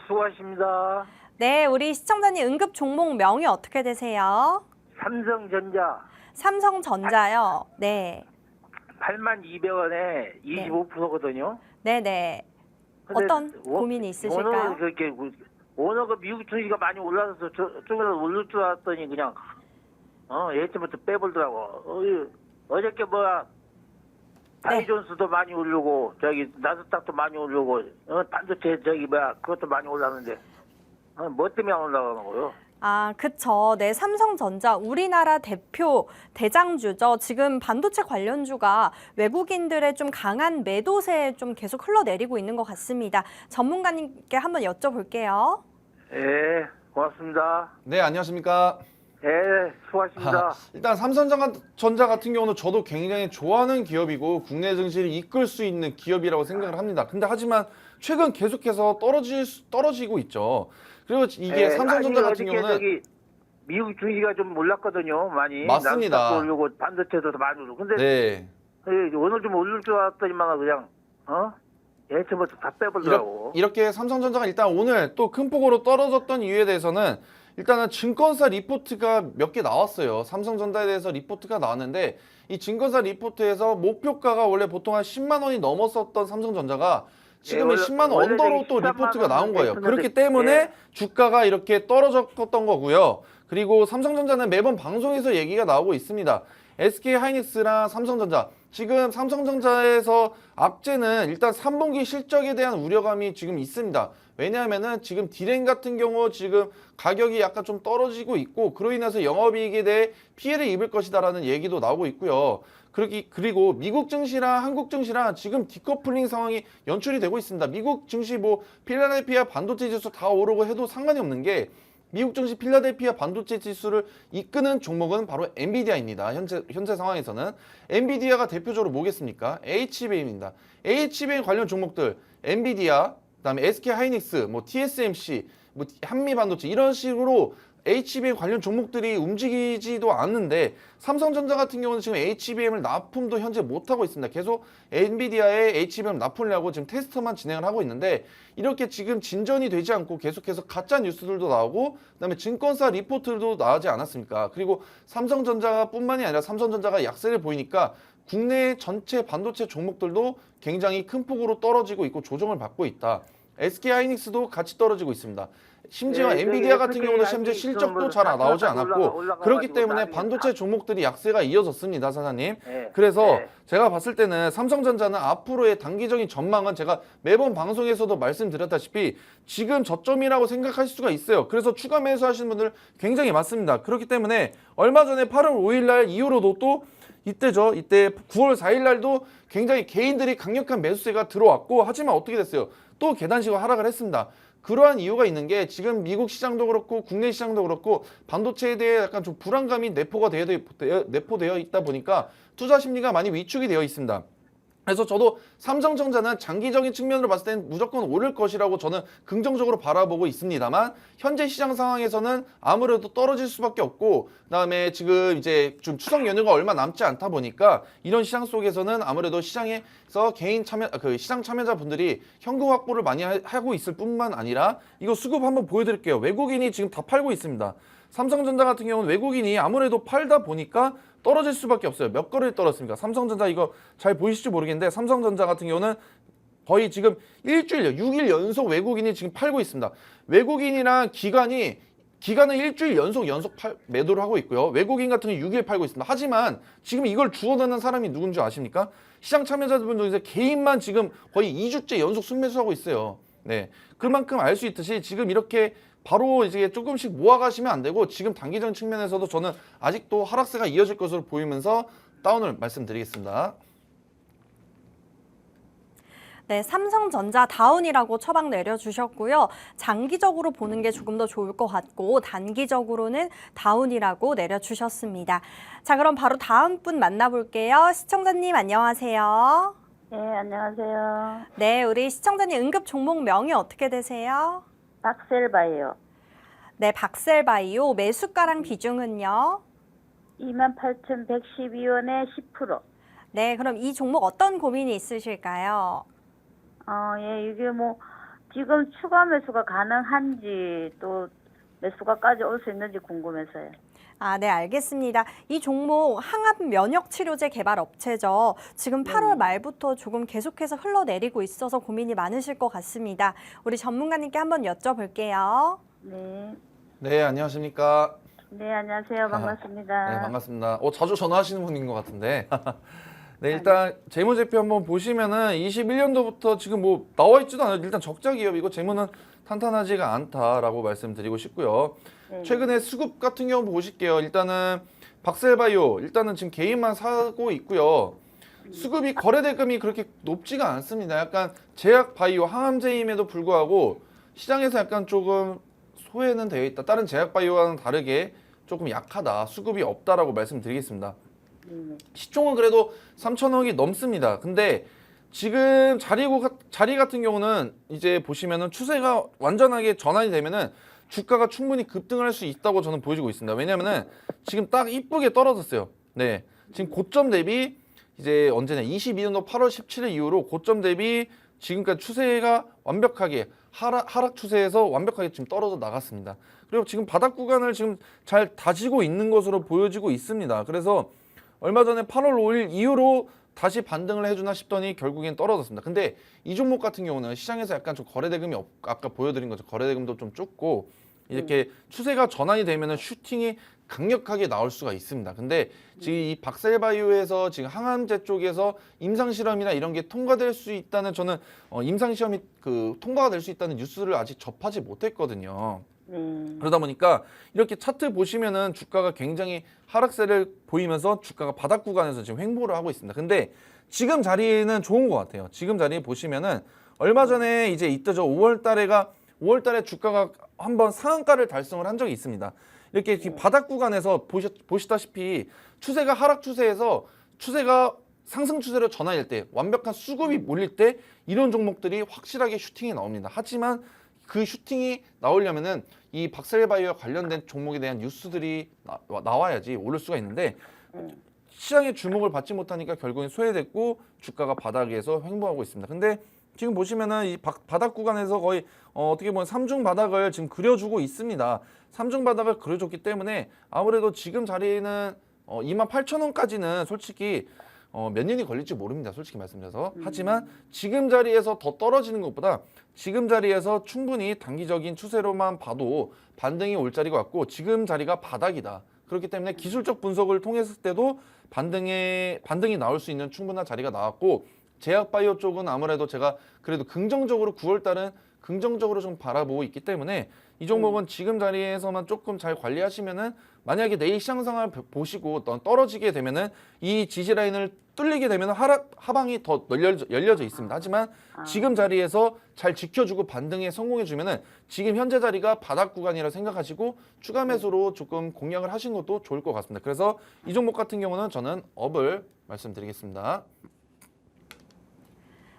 수고하십니다. 네, 우리 시청자님 응급 종목명이 어떻게 되세요? 삼성전자 삼성전자요. 네. 82,200원에 25%거든요. 네네. 어떤 고민이 있으실까요? 오늘 그 미국 증시가 많이 올라서 좀이라도 오를 줄 알았더니 그냥 예전부터 빼버리더라고. 어저께 다이존스도 많이 오르고 나스닥도 많이 오르고 반도체 그것도 많이 올랐는데 뭐 때문에 안 올라가는 거요? 아, 그쵸. 네, 삼성전자 우리나라 대표 대장주죠. 지금 반도체 관련주가 외국인들의 좀 강한 매도세에 좀 계속 흘러내리고 있는 것 같습니다. 전문가님께 한번 여쭤볼게요. 네, 고맙습니다. 네, 안녕하십니까? 네, 수고하십니다. 일단 삼성전자 같은 경우는 저도 굉장히 좋아하는 기업이고 국내 증시를 이끌 수 있는 기업이라고 생각을 합니다. 근데 하지만 최근 계속해서 떨어지고 있죠. 그리고 이게 삼성전자 같은 경우는 미국 증시가 좀 올랐거든요, 많이. 맞습니다. 나스닥도 오르고 반도체도 많이 오르고. 근데 네. 오늘 좀 오를 줄 알았더니만 그냥 예전부터 다 빼버리더라고. 이렇게 삼성전자가 일단 오늘 또 큰 폭으로 떨어졌던 이유에 대해서는 일단은 증권사 리포트가 몇 개 나왔어요. 삼성전자에 대해서 리포트가 나왔는데 이 증권사 리포트에서 목표가가 원래 보통 한 10만 원이 넘었었던 삼성전자가 지금은 10만 원 언더로 또 리포트가 나온 거예요. 그렇기 때문에 주가가 이렇게 떨어졌던 거고요. 그리고 삼성전자는 매번 방송에서 얘기가 나오고 있습니다. SK하이닉스랑 삼성전자. 지금 삼성전자에서 악재는 일단 3분기 실적에 대한 우려감이 지금 있습니다. 왜냐하면은 지금 디램 같은 경우 지금 가격이 약간 좀 떨어지고 있고 그로 인해서 영업이익에 대해 피해를 입을 것이다라는 얘기도 나오고 있고요. 그리고 미국 증시랑 한국 증시랑 지금 디커플링 상황이 연출이 되고 있습니다. 미국 증시 필라델피아 반도체 지수 다 오르고 해도 상관이 없는 게 미국 증시 필라델피아 반도체 지수를 이끄는 종목은 바로 엔비디아입니다. 현재 상황에서는 엔비디아가 대표적으로 뭐겠습니까? HBM입니다. HBM 관련 종목들 엔비디아, 그다음에 SK하이닉스, TSMC, 한미반도체 이런 식으로 HBM 관련 종목들이 움직이지도 않는데 삼성전자 같은 경우는 지금 HBM을 납품도 현재 못하고 있습니다. 계속 엔비디아에 HBM 납품을 하고 지금 테스트만 진행을 하고 있는데 이렇게 지금 진전이 되지 않고 계속해서 가짜 뉴스들도 나오고 그다음에 증권사 리포트도 나오지 않았습니까? 그리고 삼성전자뿐만이 아니라 삼성전자가 약세를 보이니까 국내 전체 반도체 종목들도 굉장히 큰 폭으로 떨어지고 있고 조정을 받고 있다. SK하이닉스도 같이 떨어지고 있습니다. 심지어 엔비디아 같은 경우는 현재 실적도 잘 나오지 않았고 그렇기 때문에 반도체 종목들이 약세가 이어졌습니다, 사장님. 그래서 제가 봤을 때는 삼성전자는 앞으로의 단기적인 전망은 제가 매번 방송에서도 말씀드렸다시피 지금 저점이라고 생각할 수가 있어요. 그래서 추가 매수하시는 분들 굉장히 많습니다. 그렇기 때문에 얼마 전에 8월 5일 날 이후로도 또 이때죠. 이때 9월 4일 날도 굉장히 개인들이 강력한 매수세가 들어왔고 하지만 어떻게 됐어요? 또 계단식으로 하락을 했습니다. 그러한 이유가 있는 게 지금 미국 시장도 그렇고 국내 시장도 그렇고 반도체에 대해 약간 좀 불안감이 내포되어 있다 보니까 투자 심리가 많이 위축이 되어 있습니다. 그래서 저도 삼성전자는 장기적인 측면으로 봤을 때는 무조건 오를 것이라고 저는 긍정적으로 바라보고 있습니다만 현재 시장 상황에서는 아무래도 떨어질 수밖에 없고 그다음에 지금 이제 좀 추석 연휴가 얼마 남지 않다 보니까 이런 시장 속에서는 아무래도 시장에서 시장 참여자분들이 현금 확보를 많이 하고 있을 뿐만 아니라 이거 수급 한번 보여드릴게요. 외국인이 지금 다 팔고 있습니다. 삼성전자 같은 경우는 외국인이 아무래도 팔다 보니까 떨어질 수밖에 없어요. 몇 거를 떨었습니까? 삼성전자 이거 잘 보이실지 모르겠는데 삼성전자 같은 경우는 거의 지금 6일 연속 외국인이 지금 팔고 있습니다. 외국인이랑 기관이 기간은 일주일 연속 매도를 하고 있고요. 외국인 같은 경우 6일 팔고 있습니다. 하지만 지금 이걸 주워드는 사람이 누군지 아십니까? 시장 참여자분 중에서 개인만 지금 거의 2주째 연속 순매수하고 있어요. 네, 그만큼 알 수 있듯이 지금 이렇게 바로 이제 조금씩 모아가시면 안 되고 지금 단기적 측면에서도 저는 아직도 하락세가 이어질 것으로 보이면서 다운을 말씀드리겠습니다. 네, 삼성전자 다운이라고 처방 내려주셨고요. 장기적으로 보는 게 조금 더 좋을 것 같고 단기적으로는 다운이라고 내려주셨습니다. 자, 그럼 바로 다음 분 만나볼게요. 시청자님 안녕하세요. 네, 안녕하세요. 네, 우리 시청자님 응급 종목 명이 어떻게 되세요? 박셀바이오. 네, 박셀바이오 매수가랑 비중은요? 28,112원에 10%. 네, 그럼 이 종목 어떤 고민이 있으실까요? 예, 이게 뭐, 지금 추가 매수가 가능한지, 또 매수가까지 올 수 있는지 궁금해서요. 아, 네, 알겠습니다. 이 종목 항암 면역 치료제 개발 업체죠. 지금 8월 말부터 조금 계속해서 흘러내리고 있어서 고민이 많으실 것 같습니다. 우리 전문가님께 한번 여쭤볼게요. 네. 네, 안녕하십니까? 네, 안녕하세요. 반갑습니다. 네, 반갑습니다. 자주 전화하시는 분인 것 같은데. 네, 일단 재무제표 한번 보시면은 21년도부터 지금 뭐 나와 있지도 않아요. 일단 적자 기업이고 재무는 탄탄하지가 않다라고 말씀드리고 싶고요. 네. 최근에 수급 같은 경우 보실게요. 일단은 박셀바이오 일단은 지금 개인만 사고 있고요. 수급이 거래 대금이 그렇게 높지가 않습니다. 약간 제약바이오 항암제임에도 불구하고 시장에서 약간 조금 소외는 되어 있다. 다른 제약바이오와는 다르게 조금 약하다. 수급이 없다라고 말씀드리겠습니다. 시총은 그래도 3천억이 넘습니다. 근데 지금 자리 같은 경우는 이제 보시면은 추세가 완전하게 전환이 되면은 주가가 충분히 급등을 할 수 있다고 저는 보여지고 있습니다. 왜냐면은 지금 딱 이쁘게 떨어졌어요. 네, 지금 고점 대비 이제 언제냐 22년도 8월 17일 이후로 고점 대비 지금까지 추세가 완벽하게 하락 추세에서 완벽하게 지금 떨어져 나갔습니다. 그리고 지금 바닥 구간을 지금 잘 다지고 있는 것으로 보여지고 있습니다. 그래서 얼마 전에 8월 5일 이후로 다시 반등을 해주나 싶더니 결국엔 떨어졌습니다. 근데 이 종목 같은 경우는 시장에서 약간 좀 거래대금이 아까 보여드린 것처럼 거래대금도 좀 좁고 이렇게 추세가 전환이 되면은 슈팅이 강력하게 나올 수가 있습니다. 근데 지금 이 박셀바이오에서 지금 항암제 쪽에서 임상실험이나 이런 게 통과될 수 있다는 저는 임상시험이 통과가 될 수 있다는 뉴스를 아직 접하지 못했거든요. 그러다 보니까 이렇게 차트 보시면은 주가가 굉장히 하락세를 보이면서 주가가 바닥 구간에서 지금 횡보를 하고 있습니다. 근데 지금 자리는 좋은 것 같아요. 지금 자리 보시면은 얼마 전에 이제 이때죠. 5월 달에 주가가 한번 상한가를 달성을 한 적이 있습니다. 이렇게 바닥 구간에서 보시다시피 추세가 하락 추세에서 추세가 상승 추세로 전환할 때 완벽한 수급이 몰릴 때 이런 종목들이 확실하게 슈팅이 나옵니다. 하지만 그 슈팅이 나오려면은 이 박셀바이오와 관련된 종목에 대한 뉴스들이 나와야지 오를 수가 있는데 시장의 주목을 받지 못하니까 결국엔 소외됐고 주가가 바닥에서 횡보하고 있습니다. 근데 지금 보시면은 이 바닥 구간에서 거의 어떻게 보면 3중 바닥을 지금 그려주고 있습니다. 3중 바닥을 그려줬기 때문에 아무래도 지금 자리는 28,000원까지는 솔직히 몇 년이 걸릴지 모릅니다. 솔직히 말씀드려서. 하지만 지금 자리에서 더 떨어지는 것보다 지금 자리에서 충분히 단기적인 추세로만 봐도 반등이 올 자리가 같고 지금 자리가 바닥이다. 그렇기 때문에 기술적 분석을 통했을 때도 반등이 나올 수 있는 충분한 자리가 나왔고 제약바이오 쪽은 아무래도 제가 그래도 긍정적으로 9월 달은 긍정적으로 좀 바라보고 있기 때문에 이 종목은 지금 자리에서만 조금 잘 관리하시면은 만약에 내일 시장 상황을 보시고 떨어지게 되면은 이 지지 라인을 뚫리게 되면 하방이 더 열려져 있습니다. 하지만 지금 자리에서 잘 지켜주고 반등에 성공해주면은 지금 현재 자리가 바닥 구간이라 생각하시고 추가 매수로 조금 공략을 하신 것도 좋을 것 같습니다. 그래서 이 종목 같은 경우는 저는 업을 말씀드리겠습니다.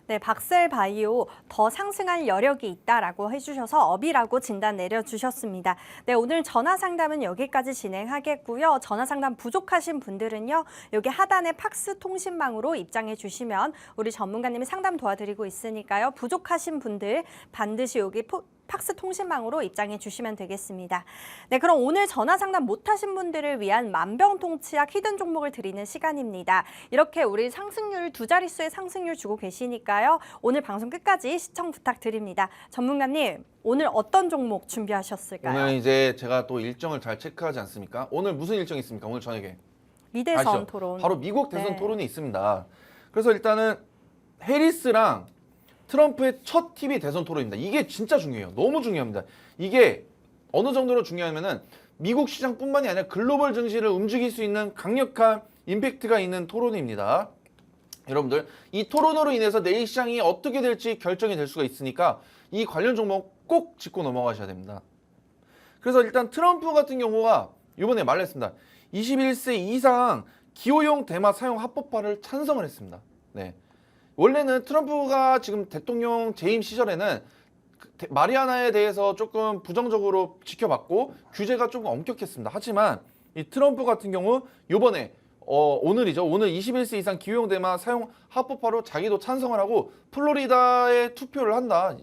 네, 박셀바이오 더 상승할 여력이 있다라고 해주셔서 업이라고 진단 내려주셨습니다. 네, 오늘 전화 상담은 여기까지 진행하겠고요. 전화 상담 부족하신 분들은요, 여기 하단에 팍스 통신망으로 입장해 주시면 우리 전문가님이 상담 도와드리고 있으니까요. 부족하신 분들 반드시 여기 팍스 통신망으로 입장해 주시면 되겠습니다. 네, 그럼 오늘 전화 상담 못하신 분들을 위한 만병통치약 히든 종목을 드리는 시간입니다. 이렇게 우리 상승률 두 자릿수의 상승률 주고 계시니까요. 오늘 방송 끝까지 시청 부탁드립니다. 전문가님, 오늘 어떤 종목 준비하셨을까요? 오늘 이제 제가 또 일정을 잘 체크하지 않습니까? 오늘 무슨 일정이 있습니까? 오늘 저녁에. 미대선 아시죠? 토론. 바로 미국 대선 네. 토론이 있습니다. 그래서 일단은 해리스랑 트럼프의 첫 TV 대선 토론입니다. 이게 진짜 중요해요. 너무 중요합니다. 이게 어느 정도로 중요하면은 미국 시장뿐만이 아니라 글로벌 증시를 움직일 수 있는 강력한 임팩트가 있는 토론입니다. 여러분들 이 토론으로 인해서 내일 시장이 어떻게 될지 결정이 될 수가 있으니까 이 관련 종목 꼭 짚고 넘어가셔야 됩니다. 그래서 일단 트럼프 같은 경우가 이번에 말했습니다. 21세 이상 기호용 대마 사용 합법화를 찬성을 했습니다. 네. 원래는 트럼프가 지금 대통령 재임 시절에는 마리아나에 대해서 조금 부정적으로 지켜봤고 규제가 조금 엄격했습니다. 하지만 이 트럼프 같은 경우 이번에 오늘이죠. 오늘 21세 이상 기호용 대마 사용 합법화로 자기도 찬성을 하고 플로리다에 투표를 한다.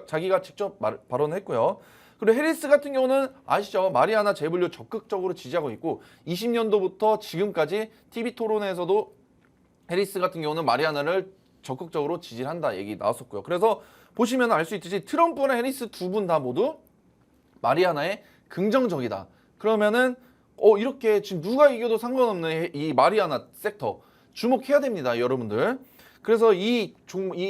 자기가 직접 발언을 했고요. 그리고 해리스 같은 경우는 아시죠? 마리아나 재분류 적극적으로 지지하고 있고 20년도부터 지금까지 TV 토론에서도 해리스 같은 경우는 마리아나를 적극적으로 지지를 한다 얘기 나왔었고요. 그래서 보시면 알 수 있듯이 트럼프나 해리스 두 분 다 모두 마리아나에 긍정적이다. 그러면은 이렇게 지금 누가 이겨도 상관없는 이 마리아나 섹터 주목해야 됩니다, 여러분들. 그래서 이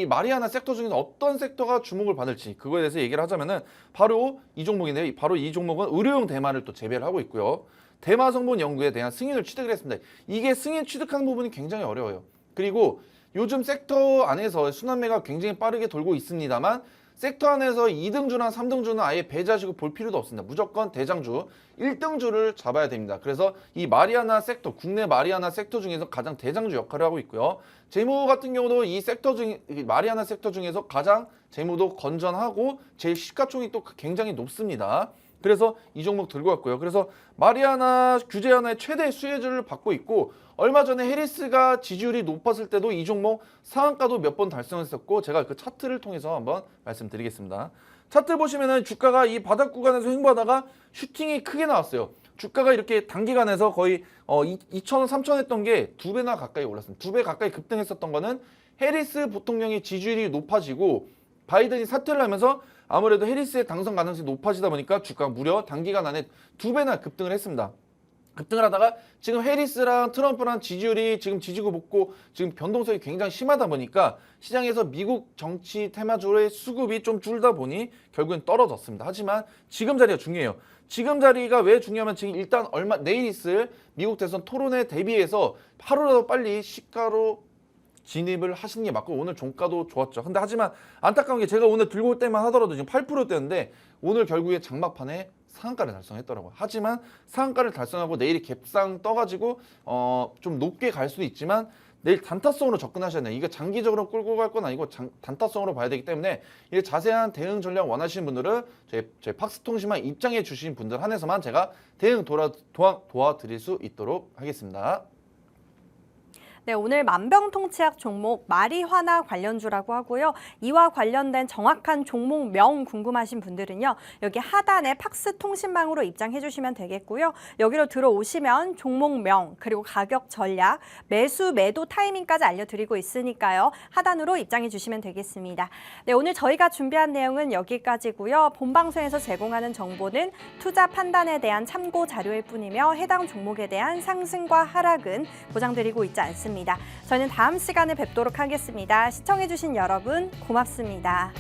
마리아나 섹터 중에서 어떤 섹터가 주목을 받을지 그거에 대해서 얘기를 하자면은 바로 이 종목인데요. 바로 이 종목은 의료용 대마를 또 재배를 하고 있고요. 대마 성분 연구에 대한 승인을 취득을 했습니다. 이게 승인 취득하는 부분이 굉장히 어려워요. 그리고 요즘 섹터 안에서 순환매가 굉장히 빠르게 돌고 있습니다만 섹터 안에서 2등주나 3등주는 아예 배제하시고 볼 필요도 없습니다. 무조건 대장주 1등주를 잡아야 됩니다. 그래서 이 마리아나 섹터, 국내 마리아나 섹터 중에서 가장 대장주 역할을 하고 있고요. 재무 같은 경우도 이 마리아나 섹터 중에서 가장 재무도 건전하고 제일 시가총이 또 굉장히 높습니다. 그래서 이 종목 들고 왔고요. 그래서 마리아나 규제 하나의 최대 수혜주를 받고 있고 얼마 전에 해리스가 지지율이 높았을 때도 이 종목 상한가도 몇 번 달성했었고 제가 그 차트를 통해서 한번 말씀드리겠습니다. 차트 보시면은 주가가 이 바닥 구간에서 횡보하다가 슈팅이 크게 나왔어요. 주가가 이렇게 단기간에서 거의 2,000원, 3,000원 했던 게 2배나 가까이 올랐습니다. 2배 가까이 급등했었던 거는 해리스 부통령의 지지율이 높아지고 바이든이 사퇴를 하면서 아무래도 해리스의 당선 가능성이 높아지다 보니까 주가가 무려 단기간 안에 2배나 급등을 했습니다. 급등을 하다가 지금 해리스랑 트럼프랑 지지율이 지금 지지고 볶고 지금 변동성이 굉장히 심하다 보니까 시장에서 미국 정치 테마주의 수급이 좀 줄다 보니 결국엔 떨어졌습니다. 하지만 지금 자리가 중요해요. 지금 자리가 왜 중요하면 지금 일단 내일 있을 미국 대선 토론에 대비해서 하루라도 빨리 시가로 진입을 하시는 게 맞고 오늘 종가도 좋았죠. 근데 하지만 안타까운 게 제가 오늘 들고 올 때만 하더라도 지금 8%대인데 오늘 결국에 장막판에 상한가를 달성했더라고요. 하지만 상한가를 달성하고 내일이 갭상 떠가지고 좀 높게 갈 수도 있지만 내일 단타성으로 접근하셔야 돼요. 이거 장기적으로 끌고 갈 건 아니고 단타성으로 봐야 되기 때문에 이 자세한 대응 전략 원하시는 분들은 저희 팍스통신만 입장해 주신 분들 한해서만 제가 대응 도와드릴 수 있도록 하겠습니다. 네, 오늘 만병통치약 종목 마리화나 관련주라고 하고요. 이와 관련된 정확한 종목명 궁금하신 분들은요. 여기 하단에 팍스 통신망으로 입장해 주시면 되겠고요. 여기로 들어오시면 종목명 그리고 가격 전략, 매수 매도 타이밍까지 알려드리고 있으니까요. 하단으로 입장해 주시면 되겠습니다. 네, 오늘 저희가 준비한 내용은 여기까지고요. 본방송에서 제공하는 정보는 투자 판단에 대한 참고 자료일 뿐이며 해당 종목에 대한 상승과 하락은 보장드리고 있지 않습니다. 저희는 다음 시간에 뵙도록 하겠습니다. 시청해주신 여러분 고맙습니다.